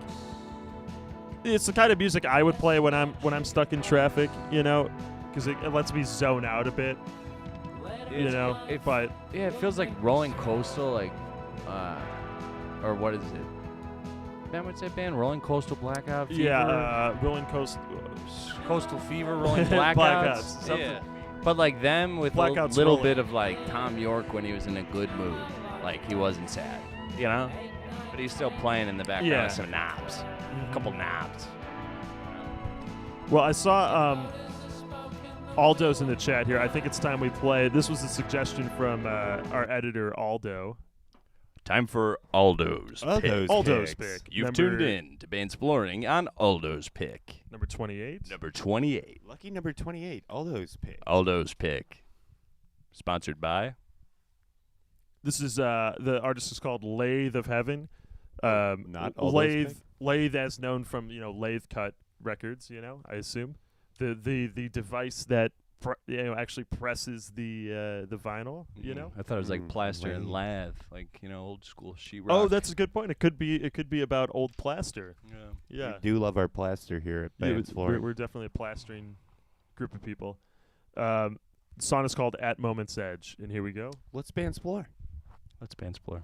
it's the kind of music I would play when I'm stuck in traffic, you know, because it lets me zone out a bit, you know. But yeah, it feels like Rolling Coastal, like, or what is it? Ben, what's that band? Rolling Coastal Blackout Fever? Yeah, Rolling Coastal Fever, Rolling Blackouts. Something. Yeah. But like them with a Blackouts little rolling. bit of like Tom York when he was in a good mood. Like he wasn't sad, you know? But he's still playing in the background with some knobs. A couple knobs. Well, I saw Aldo's in the chat here. I think it's time we play. This was a suggestion from our editor, Aldo. Time for Aldo's pick. Aldo's pick. You've tuned in to Bandsploring on Aldo's pick. Number 28. Number 28. Lucky number 28. Aldo's pick. Aldo's pick. Sponsored by? This is the artist is called Lathe of Heaven. Not Aldo's pick? Lathe as known from, you know, Lathe Cut Records, you know, I assume. The device that actually presses the vinyl, you know. I thought it was like plaster and lathe, like, you know, old school sheetrock. Oh, that's a good point. It could be about old plaster. Yeah. We do love our plaster here at Bandsploring. We're definitely a plastering group of people. The song is called At Moment's Edge, and here we go. Let's Bandsplore. Let's Bandsplore.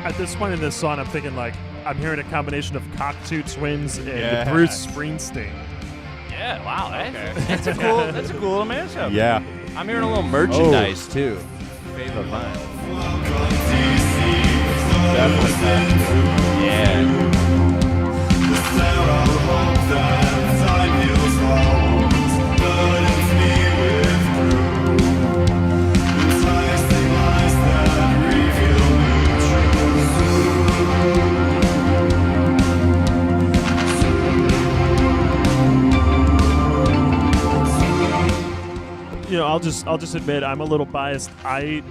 At this point in this song, I'm thinking like I'm hearing a combination of Cocteau Twins and Bruce Springsteen. Yeah, wow, that's a cool little mashup. Yeah. I'm hearing a little merchandise too. Favorite vinyl. Yeah. You know, I'll just admit I'm a little biased. I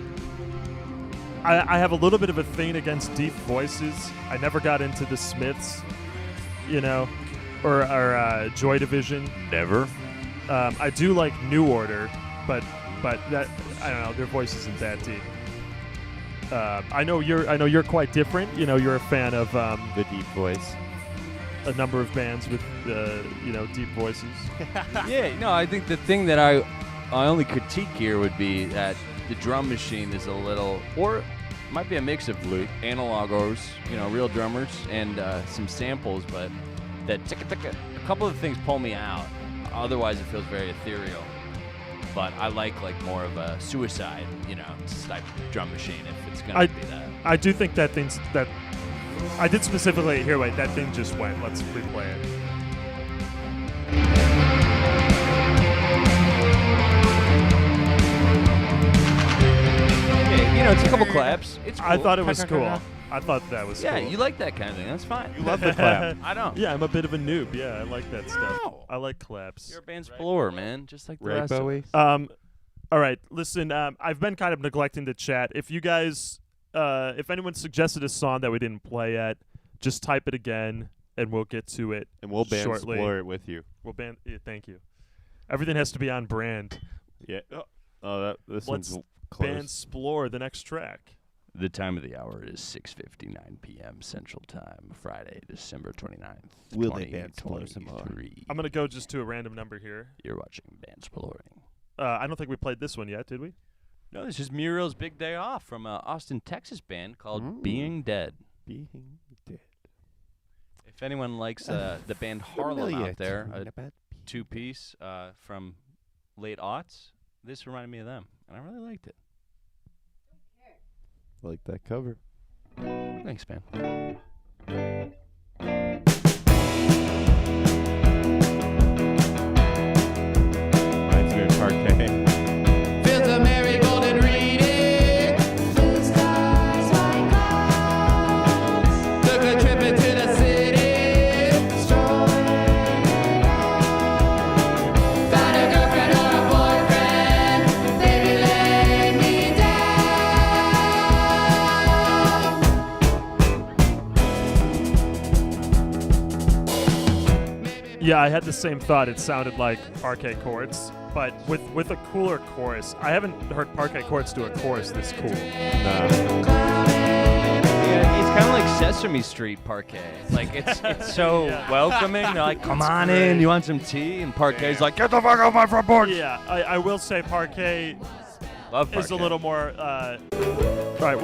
have a little bit of a thing against deep voices. I never got into the Smiths, you know, or Joy Division. Never. I do like New Order, but that I don't know, their voice isn't that deep. I know you're quite different. You know, you're a fan of the deep voice. A number of bands with deep voices. Yeah, no, I think the thing that I only critique here would be that the drum machine is a little, or might be a mix of analogos, real drummers, and some samples, but that a couple of things pull me out. Otherwise, it feels very ethereal. But I like more of a Suicide, type drum machine if it's gonna be that. I do think that I did specifically hear. Wait, that thing just went. Let's replay it. It's a couple claps. It's cool. I thought it was cool. I thought that was cool. Yeah, you like that kind of thing. That's fine. You love the clap. I don't. Yeah, I'm a bit of a noob. Yeah, I like that stuff. I like claps. You're a bandsplorer, man, just like the rest of us. All right, listen, I've been kind of neglecting the chat. If you guys, if anyone suggested a song that we didn't play yet, just type it again, and we'll get to it. And we'll shortly. Bandsplore it with you. Thank you. Everything has to be on brand. Yeah. This Let's one's close. Bandsplore the next track. The time of the hour is 6:59 p.m. Central Time, Friday, December 29th, Will they bandsplore some more? I'm going to go just to a random number here. You're watching Bandsploring. I don't think we played this one yet, did we? No, this is Muriel's Big Day Off from an Austin, Texas band called Being Dead. Being Dead. If anyone likes the band Harlem out there, a two-piece from late aughts, this reminded me of them, and I really liked it. Like that cover. Thanks, man. Reminds me of Parquet. Feel the marigold and read it. Blue skies, white clouds. Took a trip into the city. Found a girlfriend or a boyfriend. Baby, lay me down. Yeah, I had the same thought. It sounded like Parquet Courts, but with a cooler chorus. I haven't heard Parquet Courts do a chorus this cool. Yeah, it's kind of like Sesame Street Parquet. Like, it's so welcoming. They're like, come on in, you want some tea? And Parquet's like, get the fuck off my front porch. Yeah, I will say Parquet Love is a Parquet. little more... all right,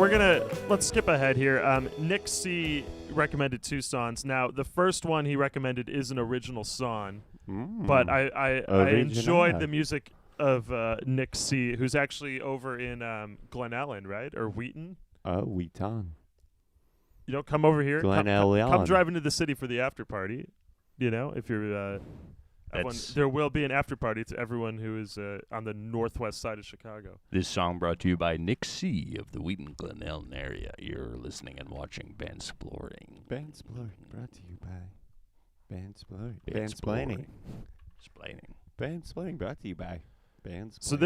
let's skip ahead here. Nick C. recommended two songs. Now, the first one he recommended is an original song, but I enjoyed the music of Nick C., who's actually over in Glen Ellen, right? Or Wheaton? Wheaton. You don't come over here? Glen Come Ellen. drive into the city for the after party. If you're... there will be an after party to everyone who is on the northwest side of Chicago. This song brought to you by Nick C. of the Wheaton Glen Ellen area. You're listening and watching Bandsploring. Bandsploring brought to you by Bandsploring. Bandsplaining. Bandsplaining brought to you by Bandsplaining. So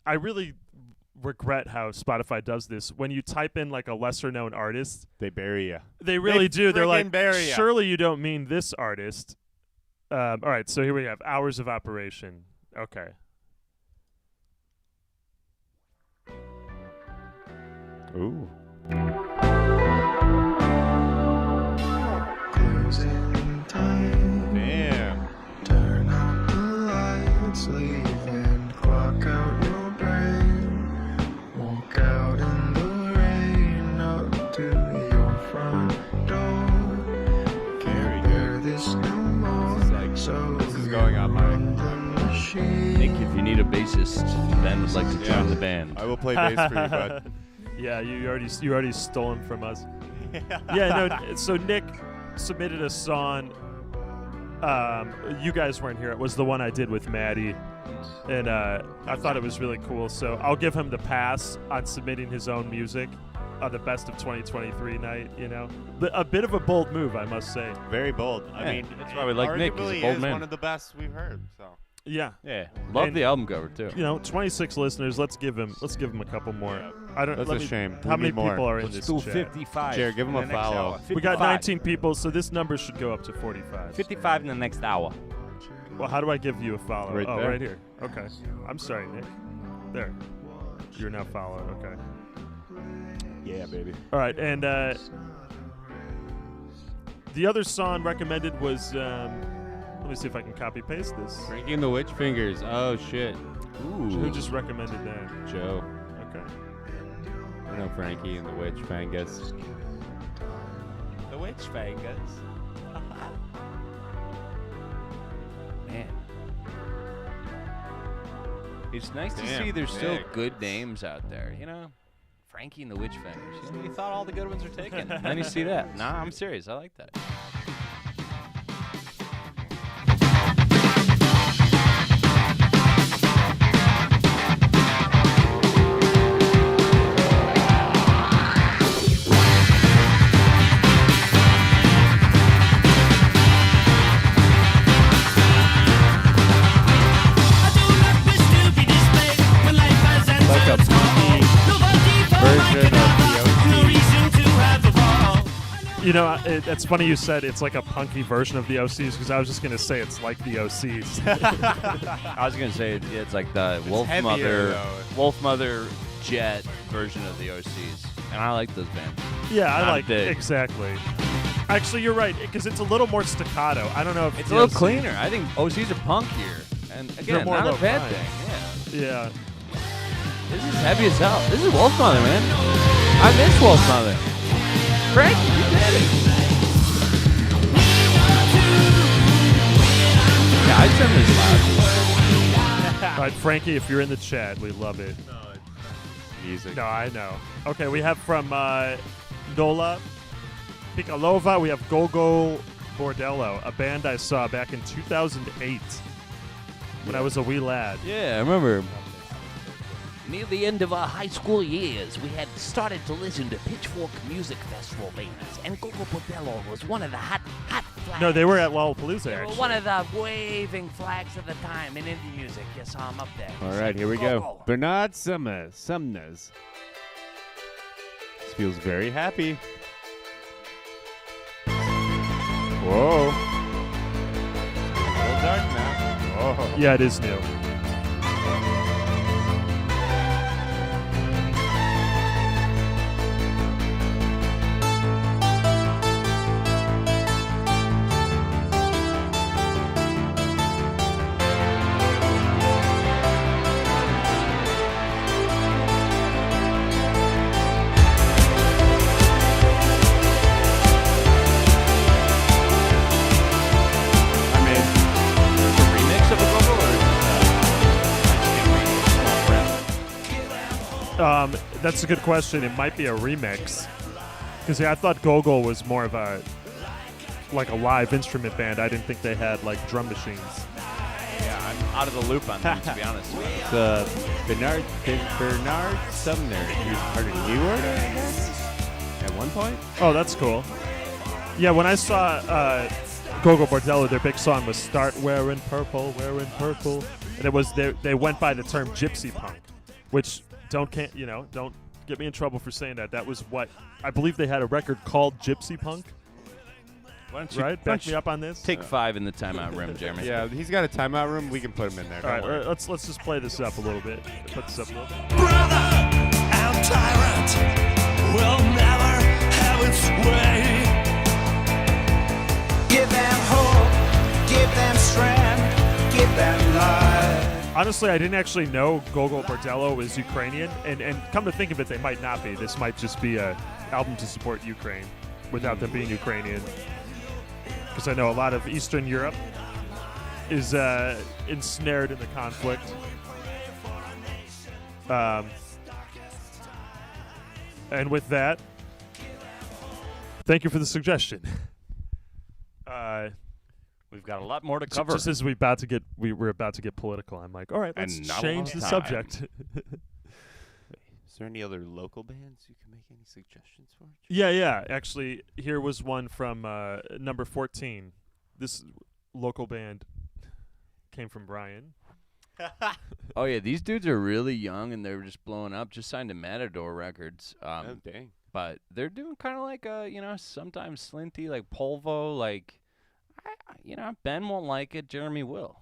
I really regret how Spotify does this. When you type in like a lesser known artist, they bury you. They really do. They're like, bury ya. surely you don't mean this artist. All right, so here we have Hours of Operation. Okay. Ooh. Closing time. Damn. Turn out the lights, leave and clock out your brain. Walk out in the rain up to your front door. Can't bear this no more. This is going on my... Nick, if you need a bassist, Ben would like to join the band. I will play bass for you, bud. Yeah, you already stole him from us. Yeah, no. So Nick submitted a song. You guys weren't here. It was the one I did with Maddie, and I thought it was really cool. So I'll give him the pass on submitting his own music on the Best of 2023 night. You know, but a bit of a bold move, I must say. Very bold. I mean, that's why we like Nick. He's a bold man. One of the best we've heard. So. Yeah. Love the album cover too. 26 listeners. Let's give him a couple more. Yeah. I don't. That's a shame. How many more. people are in Let's this do chat? 55. Jared, give him a follow. We got 19 people, so this number should go up to 45. 55 in the next hour. Well, how do I give you a follow? Right there. Right here. Okay. I'm sorry, Nick. There. You're now followed. Okay. Yeah, baby. All right, and the other song recommended was. Let me see if I can copy paste this. Frankie and the Witch Fingers. Oh shit. Ooh. Who just recommended that? Joe. Okay. I know Frankie and the Witch Fingers. The Witch Fingers. Man. It's nice to Damn, see there's still Nick. good names out there, you know? Frankie and the Witch Fingers. You know? You thought all the good ones were taken. Then you see that. Nah, I'm serious. I like that. Like a punky version of the OC. You know, it's funny you said it's like a punky version of the OCs because I was just going to say it's like the OCs. I was gonna say it's like the heavier, Wolf Mother Jet version of the OCs, and I like those bands. Yeah, I Not like big. Exactly. Actually, you're right because it's a little more staccato. I don't know if It's a the little OCs clear. I think OCs are punkier, and again, more not a lo-fi. bad thing. Yeah, Yeah. this is heavy as hell. This is Wolf Mother, man. I miss Wolf Mother. Frank, you did it. Yeah, I turn this loud. All right, Frankie, if you're in the chat, we love it. Music. No, I know. Okay, we have from Nola Pikalova, we have Gogo Bordello, a band I saw back in 2008 when I was a wee lad. Yeah, I remember. Near the end of our high school years, we had started to listen to Pitchfork Music Festival bands, and Gogo Bordello was one of the hot flags. No, they were at Lollapalooza, They were actually. one of the waving flags of the time in indie music. You saw them up there. All right, here we go. Bernard Sumners. This feels very happy. Whoa. It's a little dark now. Oh. Yeah, it is new. That's a good question. It might be a remix. Because I thought Gogol was more of a live instrument band. I didn't think they had like drum machines. Yeah, I'm out of the loop on them, to be honest. It's Bernard Sumner. He was part of New Order, I guess, at one point. Oh, that's cool. Yeah, when I saw Gogo Bordello, their big song was "Start Wearing Purple," and it was they went by the term gypsy punk, which don't get me in trouble for saying that. That was what I believe they had a record called Gypsy Punk. Why don't you, right? Back me up on this. Take 5 in the timeout room, Jeremy. Yeah, he's got a timeout room. We can put him in there. All right, let's just play this up a little bit. Put this up a little bit. Brother and tyrant will never have its way. Give them hope, give them strength, give them life. Honestly, I didn't actually know Gogo Bordello was Ukrainian, and come to think of it, they might not be. This might just be a album to support Ukraine without them being Ukrainian. Because I know a lot of Eastern Europe is ensnared in the conflict. And with that, thank you for the suggestion. We've got a lot more to J- cover. Just as we were about to get political, I'm like, all right, let's And not a change lot the of subject. Is there any other local bands you can make any suggestions for? Yeah. Actually, here was one from number 14. This local band came from Brian. Oh yeah, these dudes are really young and they're just blowing up. Just signed to Matador Records. Oh dang! But they're doing kind of like sometimes slinty, like Polvo, like Ben won't like it, Jeremy will.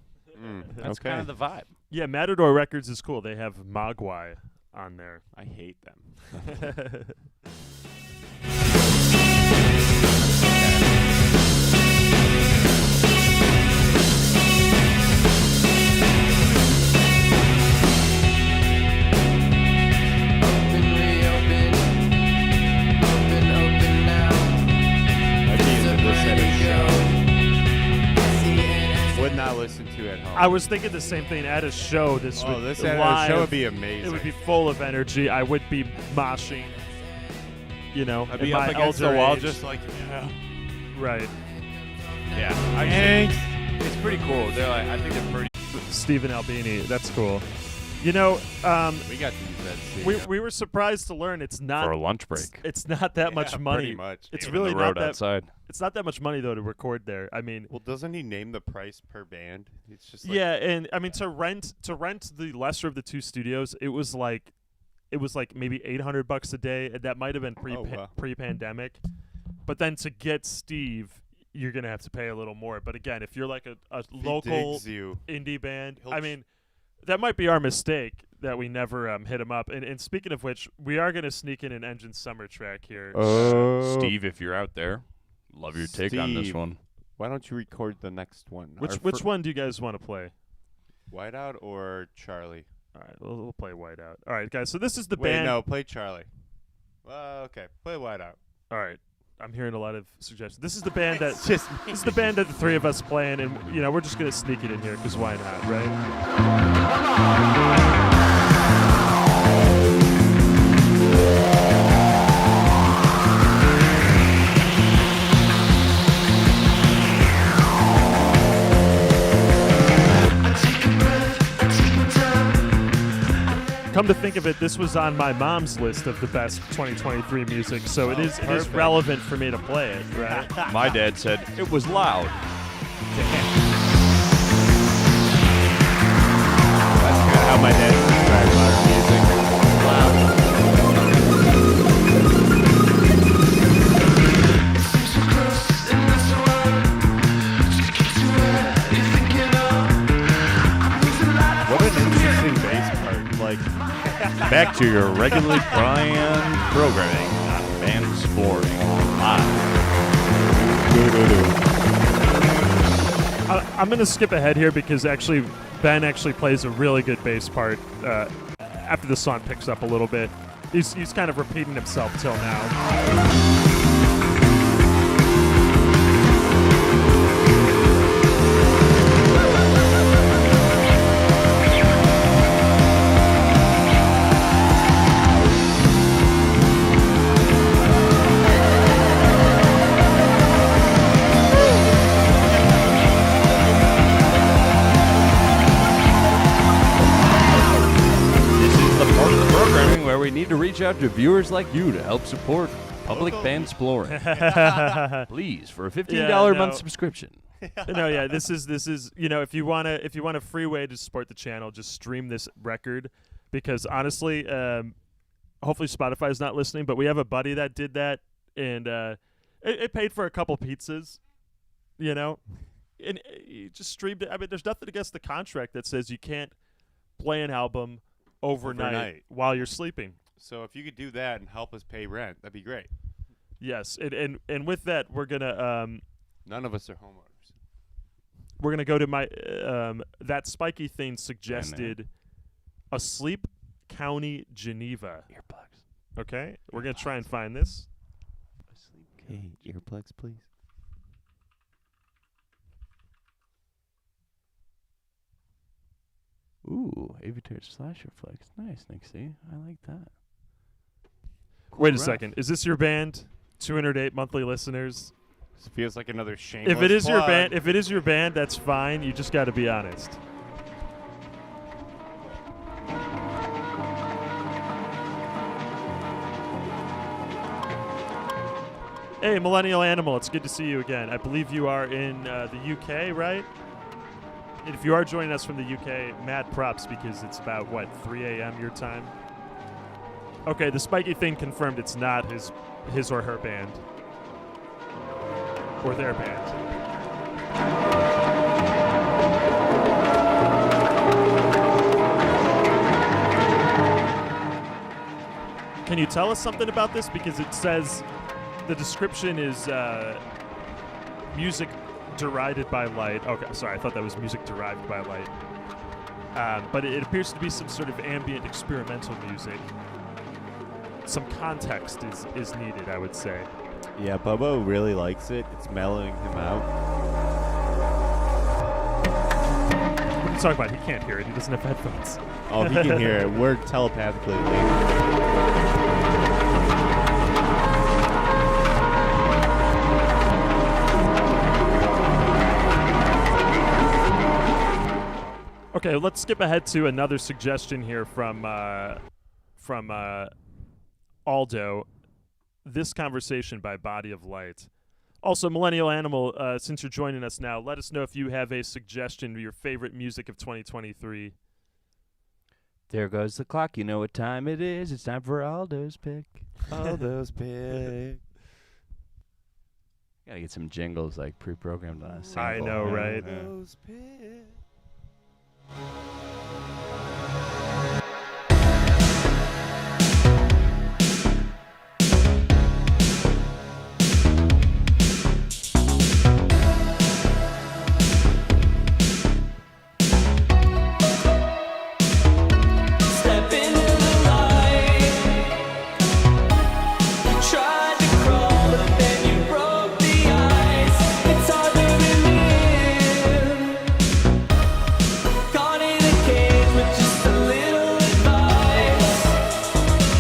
That's kind of the vibe. Yeah, Matador Records is cool. They have Mogwai on there. I hate them. Would not listen to at home. I was thinking the same thing at a show. This Oh, would this at a live, show would be amazing. It would be full of energy. I would be moshing. I'd in be my up against the elder wall, age. just like Right. Yeah, it's pretty cool. I think they're pretty. Stephen Albini, that's cool. we got to use that. We were surprised to learn it's not For a lunch break. It's not that much money. Pretty much. It's Even really the road not that. outside. It's not that much money though to record there. I mean, Well, doesn't he name the price per band? It's just like, yeah, and I mean to rent the lesser of the two studios, it was like maybe $800 a day, and that might have been pre-pandemic. But then to get Steve, you're gonna have to pay a little more. But again, if you're like a local digs you, indie band, he'll I mean, that might be our mistake that we never hit him up. And speaking of which, we are gonna sneak in an Engine Summer track here. Steve, if you're out there, love your take on this Steve, one. Why don't you record the next one? Which one do you guys want to play? Whiteout or Charlie? All right, we'll play Whiteout. All right, guys. So this is the Wait, band. no, play Charlie. Well, okay, play Whiteout. All right. I'm hearing a lot of suggestions. This is the band that This is the band that the three of us playing, and we're just gonna sneak it in here because why not, right? Come to think of it, this was on my mom's list of the best 2023 music, so it is relevant for me to play it, right? My dad said it was loud. That's kind of how my dad described modern music. What an interesting bass part. Like, Back to your regularly planned programming on Bandsploring Live. I'm going to skip ahead here because actually Ben actually plays a really good bass part after the song picks up a little bit. He's kind of repeating himself till now. We need to reach out to viewers like you to help support public Bandsploring. Please, for a $15 a month subscription. This is if you want a free way to support the channel, just stream this record because honestly, hopefully Spotify is not listening, but we have a buddy that did that and it paid for a couple pizzas, and he just streamed it. I mean, there's nothing against the contract that says you can't play an album overnight while you're sleeping. So if you could do that and help us pay rent, that'd be great. Yes, and with that, we're gonna. None of us are homeowners. We're gonna go to my that spiky thing suggested, Asleep County, Geneva. Earplugs. Okay, we're gonna try and find this. Hey, earplugs, please. Ooh, Aviator's Slasher Flex. Nice, Nixie. I like that. Wait a second. Is this your band? 208 monthly listeners. This feels like another shameless If it is your plug. band, that's fine. You just got to be honest. Hey, Millennial Animal, it's good to see you again. I believe you are in the UK, right? And if you are joining us from the UK, mad props because it's about, 3 a.m. your time? Okay, the spiky thing confirmed it's not his or her band. Or their band. Can you tell us something about this? Because it says the description is music derided by light. Okay, sorry, I thought that was music derived by light. But it appears to be some sort of ambient experimental music. Some context is needed, I would say. Yeah, Bobo really likes it. It's mellowing him out. What are you talking about? He can't hear it. He doesn't have headphones. Oh, he can hear it. We're telepathically linked. Okay, let's skip ahead to another suggestion here from Aldo. This conversation by Body of Light. Also, Millennial Animal, since you're joining us now, let us know if you have a suggestion of your favorite music of 2023. There goes the clock. You know what time it is. It's time for Aldo's pick. Aldo's pick. Gotta get some jingles like pre-programmed on a sample. I know, right? Aldo's pick. Step into the light. You tried to crawl, but then you broke the ice. It's hard to believe. Caught in a cage with just a little advice.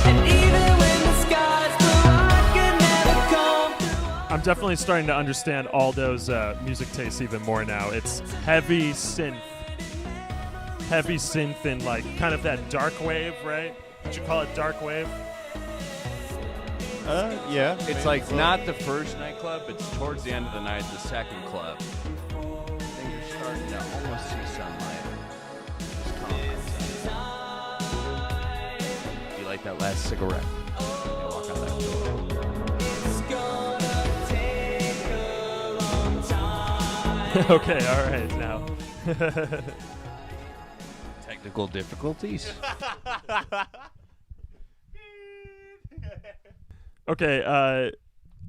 And even when the skies blue, I could never come through. I'm definitely starting to understand Aldo's music tastes even more now. It's heavy synth and like kind of that dark wave, right? Would you call it dark wave? Yeah. It's like not the first nightclub, it's towards the end of the night, the second club. Things are starting to almost see sunlight. Just calm outside. You like that last cigarette? You walk out that door. It's gonna take a long time. Okay, all right, now. Technical difficulties. Okay,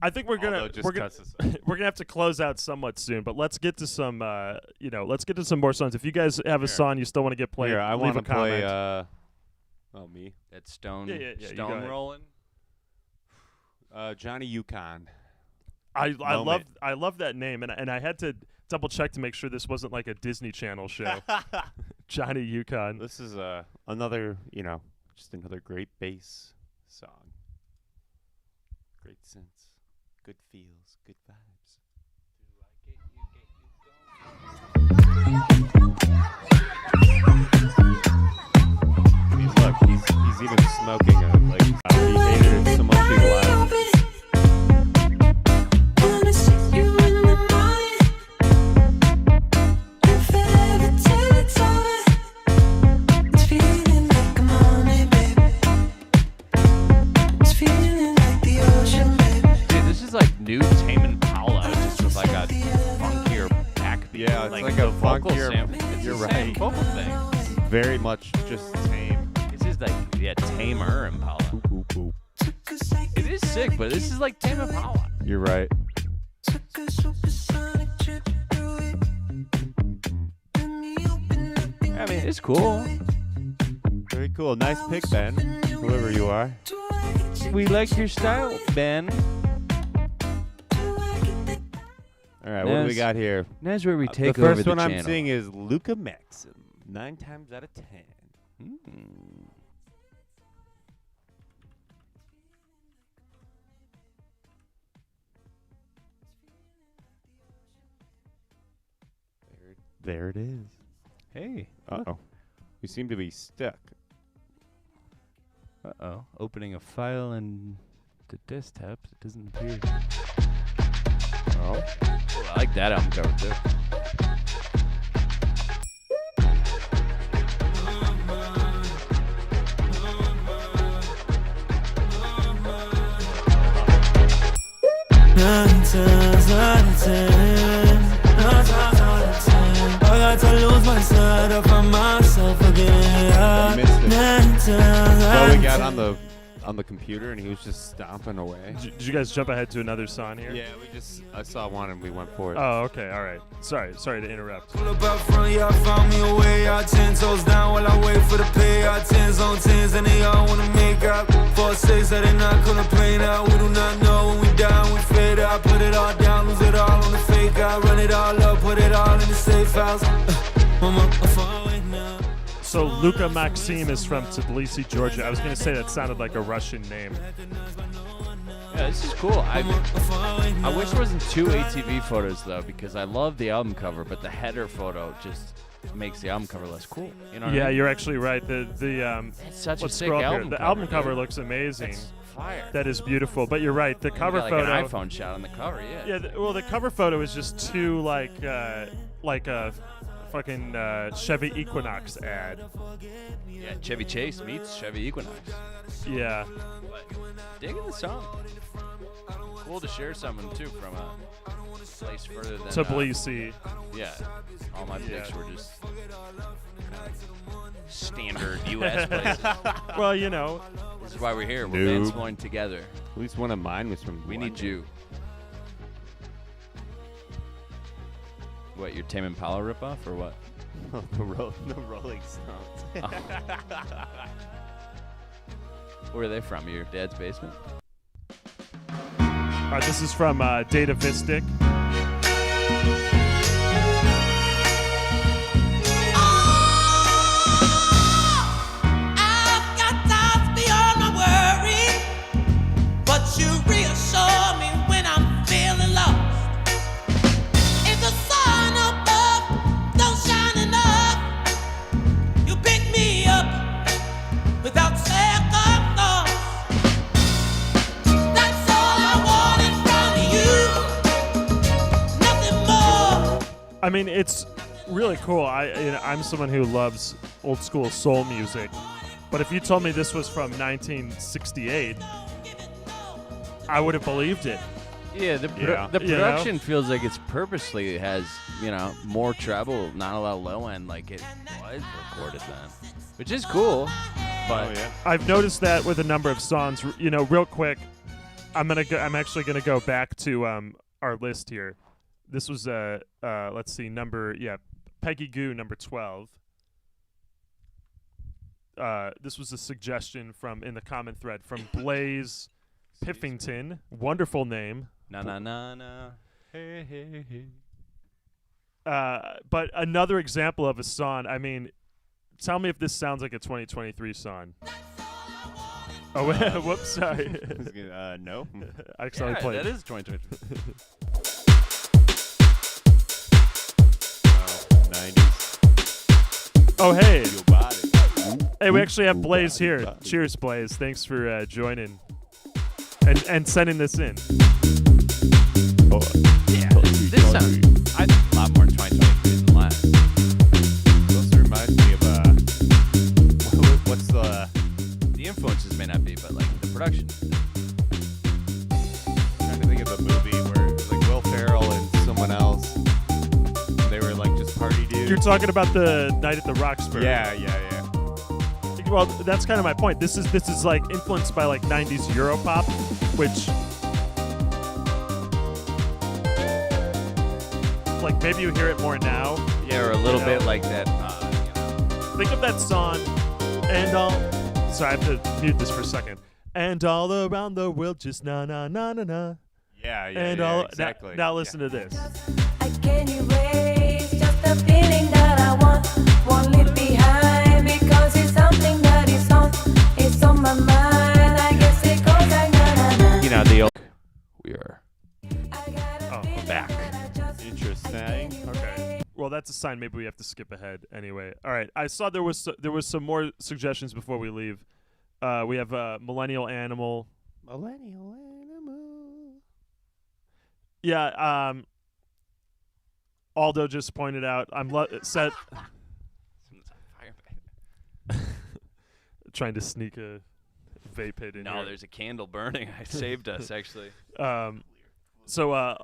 I think we're Aldo gonna just we're gonna cuts us we're gonna have to close out somewhat soon, but let's get to some let's get to some more songs. If you guys have a song you still want to get played, Here, I leave want a to play. comment. Me. That stone, Yeah, you go stone ahead. rolling. Johnny Yukon. I Moment. love that name, and I had to double check to make sure this wasn't like a Disney Channel show. Johnny Yukon. This is another, just another great bass song. Great synths, good feels, good vibes. I mean, look, he's even smoking a he hated some other people out. Dude, this is like new Tame Impala, just with like a funkier backbeat. Yeah, it's like the a vocal funkier- sample. It's you're the same right. vocal thing. Very much just tame. This is like tamer Impala. It is sick, but this is like Tame Impala. You're right. I mean, it's cool. Very cool. Nice pick, Ben. Whoever you are. We like your style, Ben. All right, what do we Nez- got here? That's where we take the over first the one I'm channel. seeing is Luca Maxim. 9 times out of 10. There it is. Hey. Uh-oh. We seem to be stuck. Uh-oh. Opening a file in the desktop. It doesn't appear. Oh. I like that album cover, too. Nine times out of 10, 9 times out of 10, I got to lose my side up on myself again. You missed it. 9 times out Chloe of got 10. on the computer and he was just stomping away. Did you guys jump ahead to another song here? Yeah, I saw one and we went for it. Oh, okay, all right. Sorry to interrupt. Pull up out front, yeah, I found me a way out. 10 toes down while I wait for the payout. 10s on 10s and they all wanna make out. 4-6 that they not gonna play now. We do not know when we down, we fade out. Put it all down, lose it all on the fake out. Run it all up, put it all in the safe house. Mama, I'm far away now. So Luka Maxim is from Tbilisi, Georgia. I was going to say that sounded like a Russian name. Yeah, this is cool. I wish there wasn't 2 ATV photos, though, because I love the album cover, but the header photo just makes the album cover less cool. You know what I mean? You're actually right. It's such a let's sick scroll up here. album The cover, album cover dude. looks amazing. It's fire. That is beautiful. But you're right. The cover You got, photo. like an iPhone shot on the cover, yeah. Yeah. The cover photo is just too like a fucking Chevy Equinox ad. Yeah, Chevy Chase meets Chevy Equinox. Yeah. Digging the song. Cool to share something too from a place further than Tbilisi. Yeah. All my picks were just standard U.S. places. Well, you know. This is why we're here. We're Noob. bandsplaining together. At least one of mine was from We need you. What, your Tame Impala ripoff or what? the Rolling Stones. Where are they from? Your dad's basement? This is from Data Vistic. I've got thoughts beyond my worry, but you reassure me when I'm feeling lost. If the sun above don't shine enough, you pick me up without second thoughts. That's all I wanted from you, nothing more. I mean, it's really cool. I'm someone who loves old school soul music, but if you told me this was from 1968, I would have believed it. Yeah, the production feels like it's purposely has, more treble, not a lot of low end like it was recorded then. Which is cool. But I've noticed that with a number of songs. Real quick, I'm actually gonna go back to our list here. This was let's see, Peggy Goo, number 12. This was a suggestion in the common thread from Blaze Piffington. Wonderful name. Na. Hey, hey, hey. But another example of a song. I mean, tell me if this sounds like a 2023 song. Oh, whoops, sorry. No. I accidentally played. That is 2023. 90s. Oh, hey. Your body. Hey, we actually have Blaze here. Cheers, Blaze. Thanks for joining and sending this in. Yeah, this sounds a lot more 2023 than last. It also reminds me of what's the influences may not be, but like the production. trying to think of a movie where it was like Will Ferrell and someone else. They were like just party dudes. You're talking about the Night at the Roxbury. Yeah. Well, that's kind of my point. This is like influenced by like 90s Europop, which like maybe you hear it more now. Yeah, or a little bit like that. Think of that song, and sorry, I have to mute this for a second. And all around the world, just na na na na na. Yeah, exactly. Now listen to this. I can't erase just the feeling that I want. Won't leave behind because it's something that it's on my mind. I guess it goes like na na na. The old. We are back. Interesting. Okay. Well, that's a sign maybe we have to skip ahead anyway. All right. I saw there was some more suggestions before we leave. We have Millennial Animal. Millennial Animal. Yeah. Aldo just pointed out. Set. Trying to sneak a vape hit in. No, there's a candle burning. I saved us actually. So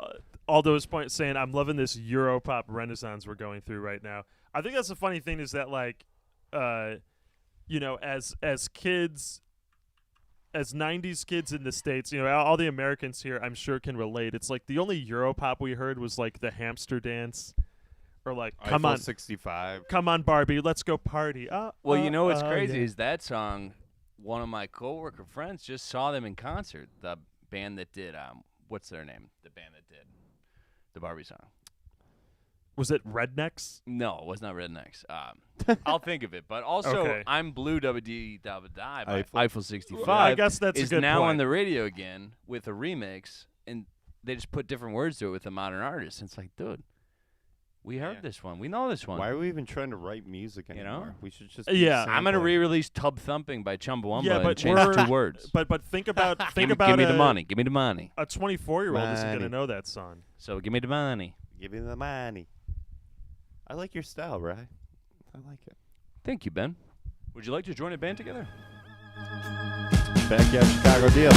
Aldo's saying, I'm loving this Europop renaissance we're going through right now. I think that's the funny thing is that, like, as kids, as 90s kids in the States, all the Americans here, I'm sure can relate. It's like the only Europop we heard was like the hamster dance. Or like, come on, 65. Come on, Barbie, let's go party. Well, you know what's crazy is that song, one of my coworker friends just saw them in concert. The band that did, what's their name? The band that did the Barbie song. Was it Rednecks? No, it was not Rednecks. I'll think of it. But also, Okay. I'm Blue WD Die by Eiffel. Eiffel 65. Well, I guess that's a is good now point. on the radio again with a remix, and they just put different words to it with a modern artist. And it's like, dude, we heard this one. We know this one. Why are we even trying to write music anymore? We should just I'm gonna re-release Tub Thumping by Chumbawamba and change we're- 2 words. But think about give me the money. Give me the money. A 24-year-old isn't Money. gonna know that song. So give me the money. Give me the money. I like your style, Rye. I like it. Thank you, Ben. Would you like to join a band together? Backyard Chicago deal.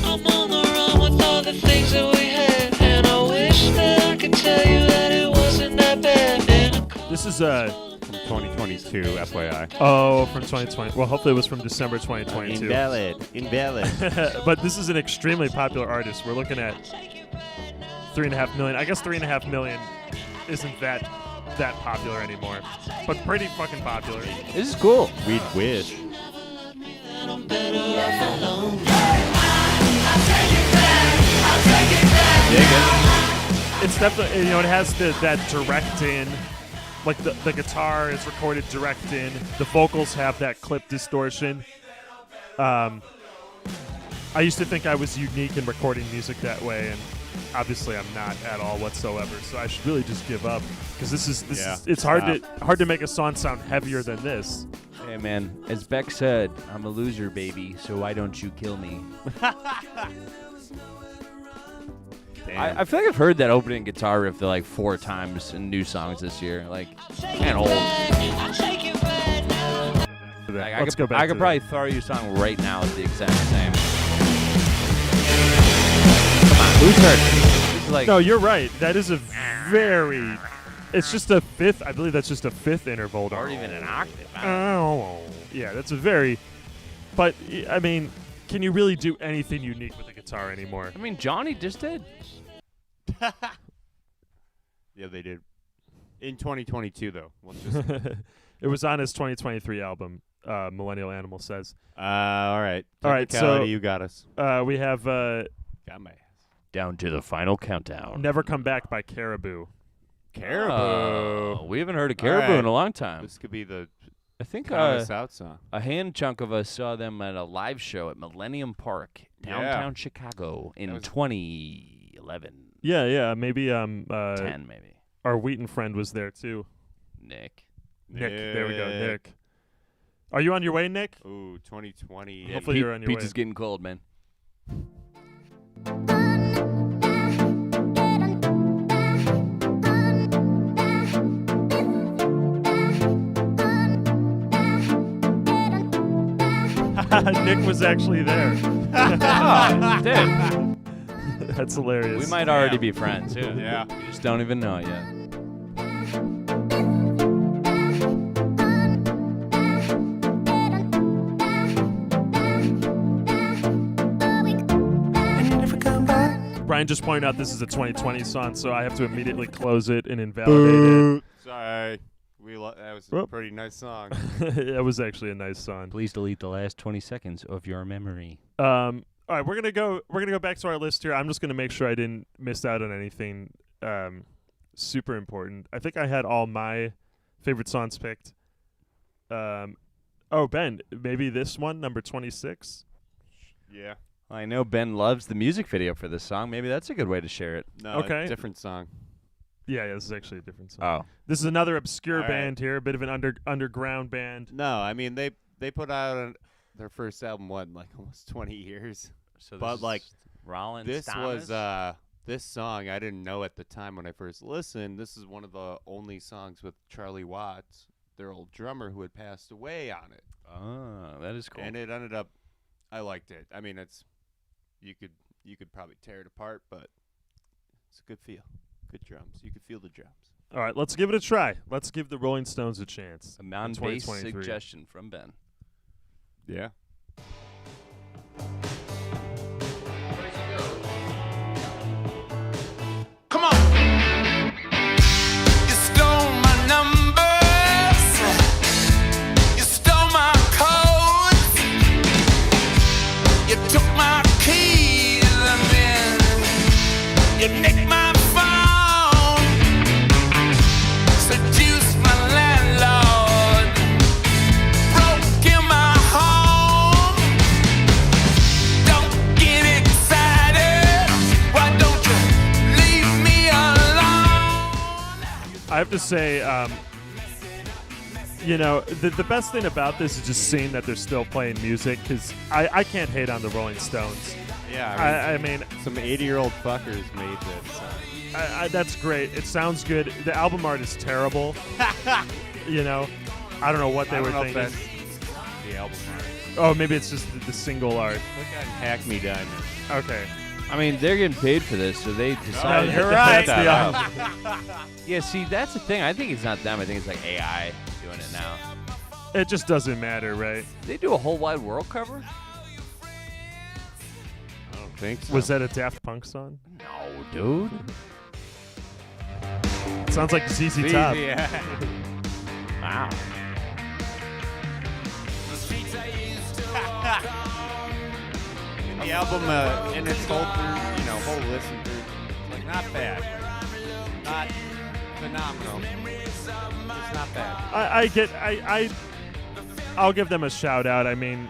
I'm on the run with all the things that we had, and I wish that I could tell you that it wasn't that bad. This is from 2022, FYI. Oh, from 2020. Well, hopefully it was from December 2022. Invalid. But this is an extremely popular artist. We're looking at 3.5 million. I guess 3.5 million isn't that popular anymore, but pretty fucking popular. This is cool. We'd wish. It's definitely, it has that direct in. Like the guitar is recorded direct in. The vocals have that clip distortion. I used to think I was unique in recording music that way, and obviously I'm not at all whatsoever. So I should really just give up because it's hard to make a song sound heavier than this. Hey man, as Beck said, I'm a loser, baby. So why don't you kill me? I feel like I've heard that opening guitar riff like 4 times in new songs this year. Like, and old. Like, Let's go back. I could probably throw you a song right now with the exact same. Come on, who's heard it? This is like, No, you're right. That is a very. It's just a fifth. I believe that's just a fifth interval. or even an octave. Oh, yeah, that's a very. But I mean, can you really do anything unique with the guitar anymore? I mean, Johnny just did. Yeah, they did. In 2022, though. Let's just It was on his 2023 album. Millennial Animal says. all right. All right, so Technicality, you got us. We have Got my ass. Down to the final countdown. Never Come Back by Caribou. Caribou. We haven't heard of Caribou right. in a long time. This could be the I think count us out song. a hand chunk of us saw them at a live show at Millennium Park, downtown Chicago in 2011. Yeah, maybe 10 maybe. Our Wheaton friend was there too. Nick. There we go, Nick. Are you on your way, Nick? Ooh, 2020. Hopefully you're on your way. Pizza's getting cold, man. Nick was actually there. Oh, dude. That's hilarious. We might already be friends. Too. Yeah. We just don't even know it yet. Brian just pointed out this is a 2020 song, so I have to immediately close it and invalidate Sorry. That was a pretty nice song. it. That was actually a nice song. Please delete the last 20 seconds of your memory. All right, we're gonna go back to our list here. I'm just gonna make sure I didn't miss out on anything super important. I think I had all my favorite songs picked. Oh, Ben, maybe this one, number 26? Yeah. I know Ben loves the music video for this song. Maybe that's a good way to share it. No, Okay. different song. Yeah, this is actually a different song. Oh. This is another obscure All band here, a bit of an underground band. No, I mean they put out their first album like almost 20 years. So but this like is Rollins this Thomas? was this song I didn't know at the time when I first listened. This is one of the only songs with Charlie Watts, their old drummer, who had passed away on it. Oh, that is cool. And it ended up, I liked it. I mean, you could probably tear it apart, but it's a good feel. Good drums. You could feel the drums. All right, let's give it a try. Let's give the Rolling Stones a chance. A non-bass suggestion from Ben. Yeah. Come on. You stole my numbers. You stole my codes. You took my keys and then you nicked my phone. Seduced my landlord. Broke in my home. Don't get excited. Why don't you leave me alone? I have to say, you know, the best thing about this is just seeing that they're still playing music, because I can't hate on the Rolling Stones. Yeah, I mean some 80-year-old fuckers made this. that's great. It sounds good. The album art is terrible. You know, I don't know what they were thinking. The album art. Oh, maybe it's just the single art. Look at Hack Me Diamond. Okay. I mean, they're getting paid for this, so they decided you're to right. put that That's out. Yeah, see, that's the thing. I think it's not them. I think it's like AI doing it now. It just doesn't matter, right? They do a whole wide world cover? I don't think so. Was that a Daft Punk song? No, dude. Sounds like ZZ Top. Yeah. Wow. The album in its whole whole listen through, like not bad, not phenomenal. It's not bad. I'll give them a shout out. I mean,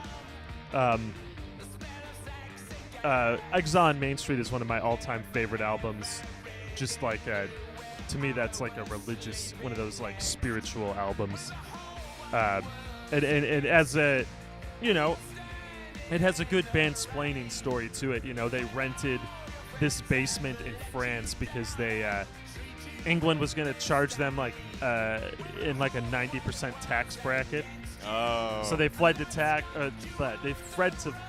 Exile on Main Street is one of my all-time favorite albums. Just like to me, that's like a religious, one of those like spiritual albums. And as a, you know, it has a good bandsplaining story to it. You know, they rented this basement in France because England was going to charge them like in like a 90% tax bracket. Oh. So they fled to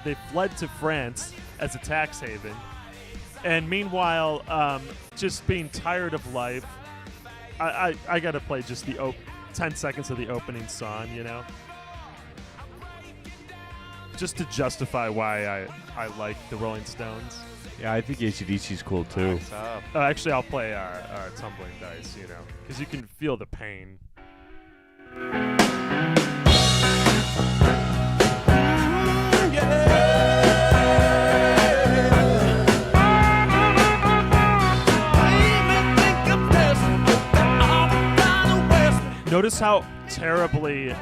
they fled to France as a tax haven. And meanwhile, just being tired of life, I got to play just the 10 seconds of the opening song, you know? Just to justify why I like the Rolling Stones. Yeah, I think AC/DC's cool too. Actually, I'll play our tumbling dice, you know, because you can feel the pain. Notice how terribly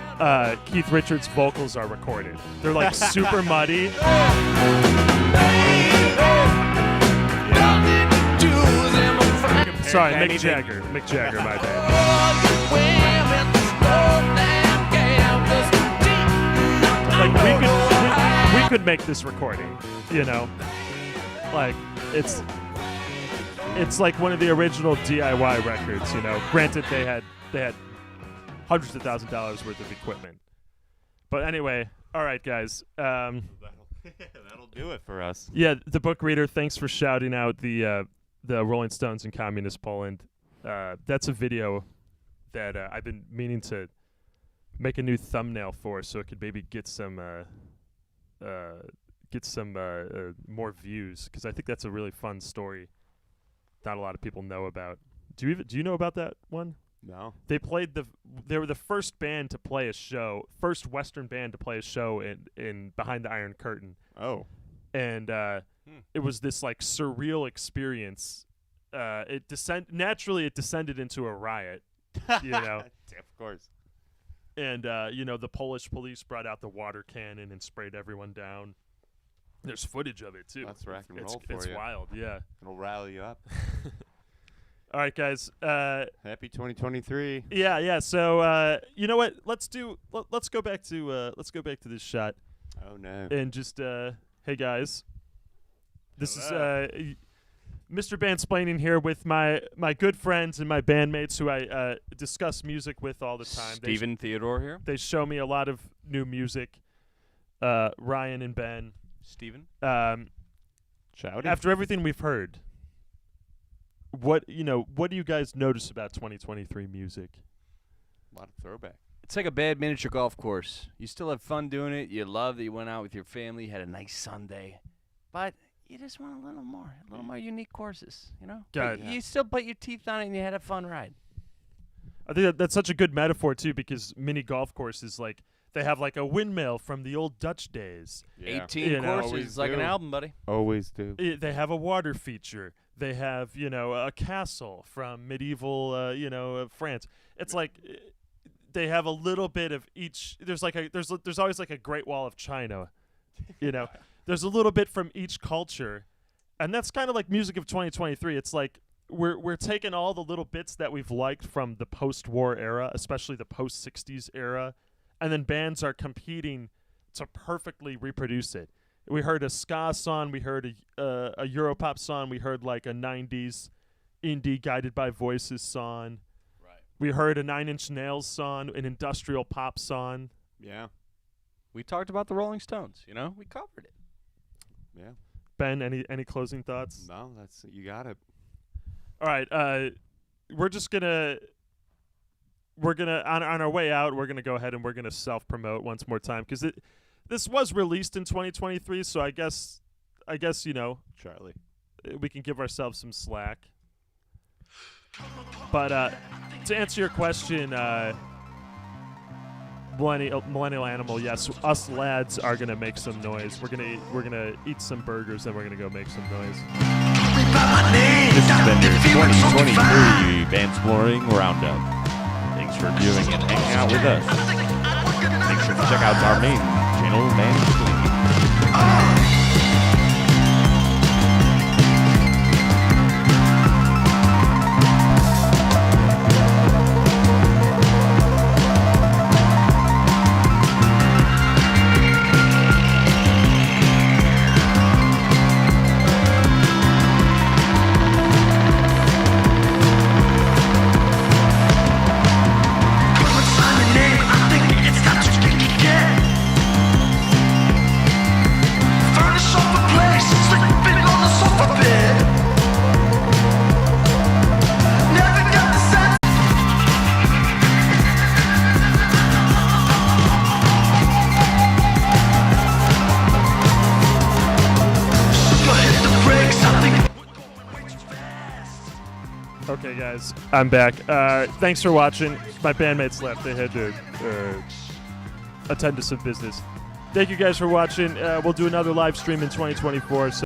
Keith Richards' vocals are recorded. They're like super muddy. Sorry, Mick Jagger, my bad. Like we could make this recording, you know? Like it's like one of the original DIY records, you know. Granted, they had hundreds of $1,000s worth of equipment. But anyway, all right, guys. That'll do it for us. Yeah, the book reader. Thanks for shouting out the Rolling Stones in communist Poland. That's a video that I've been meaning to make a new thumbnail for, so it could maybe get some more views, because I think that's a really fun story. Not a lot of people know about. Do you know about that one? No. They were the first band to play a show, first Western band to play a show in Behind the Iron Curtain. Oh. And it was this like surreal experience it descended into a riot. You know, of course. And the Polish police brought out the water cannon and sprayed everyone down. There's footage of it too. That's rock and roll It's for you. wild, yeah. It'll rally you up. All right, guys. Happy 2023. Yeah. So you know what? Let's go back to this shot. Oh no. And just hey guys, this is Mr. Bandsplaining here with my good friends and my bandmates who I discuss music with all the time. Steven Theodore here. They show me a lot of new music. Ryan and Ben. Steven. Shouty. After everything we've heard, what do you guys notice about 2023 music? A lot of throwback. It's like a bad miniature golf course. You still have fun doing it. You love that you went out with your family, had a nice Sunday, but you just want a little more unique courses. You know, you still put your teeth on it and you had a fun ride. I think that's such a good metaphor too, because mini golf courses they have like a windmill from the old Dutch days. Yeah. 18 courses, like an album, buddy. Always do. They have a water feature. They have, a castle from medieval, France. It's like they have a little bit of each. There's always like a Great Wall of China. There's a little bit from each culture, and that's kind of like music of 2023. It's like we're taking all the little bits that we've liked from the post-war era, especially the post-60s era. And then bands are competing to perfectly reproduce it. We heard a ska song. We heard a Europop song. We heard like a 90s indie Guided by Voices song. Right. We heard a 9 Inch Nails song, an industrial pop song. Yeah. We talked about the Rolling Stones. We covered it. Yeah. Ben, any closing thoughts? No, you got it. All right. We're gonna on our way out. We're gonna go ahead and we're gonna self-promote once more time because this was released in 2023. So I guess Charlie, we can give ourselves some slack. But to answer your question, millennial animal, yes, us lads are gonna make some noise. We're gonna eat some burgers and we're gonna go make some noise. This has been your 2023 Bandsploring Roundup. Thanks for viewing and hanging out with us. Make sure to check out our main channel, Bandsploring. Okay, guys, I'm back. Thanks for watching. My bandmates left. They had to attend to some business. Thank you guys for watching. We'll do another live stream in 2024. So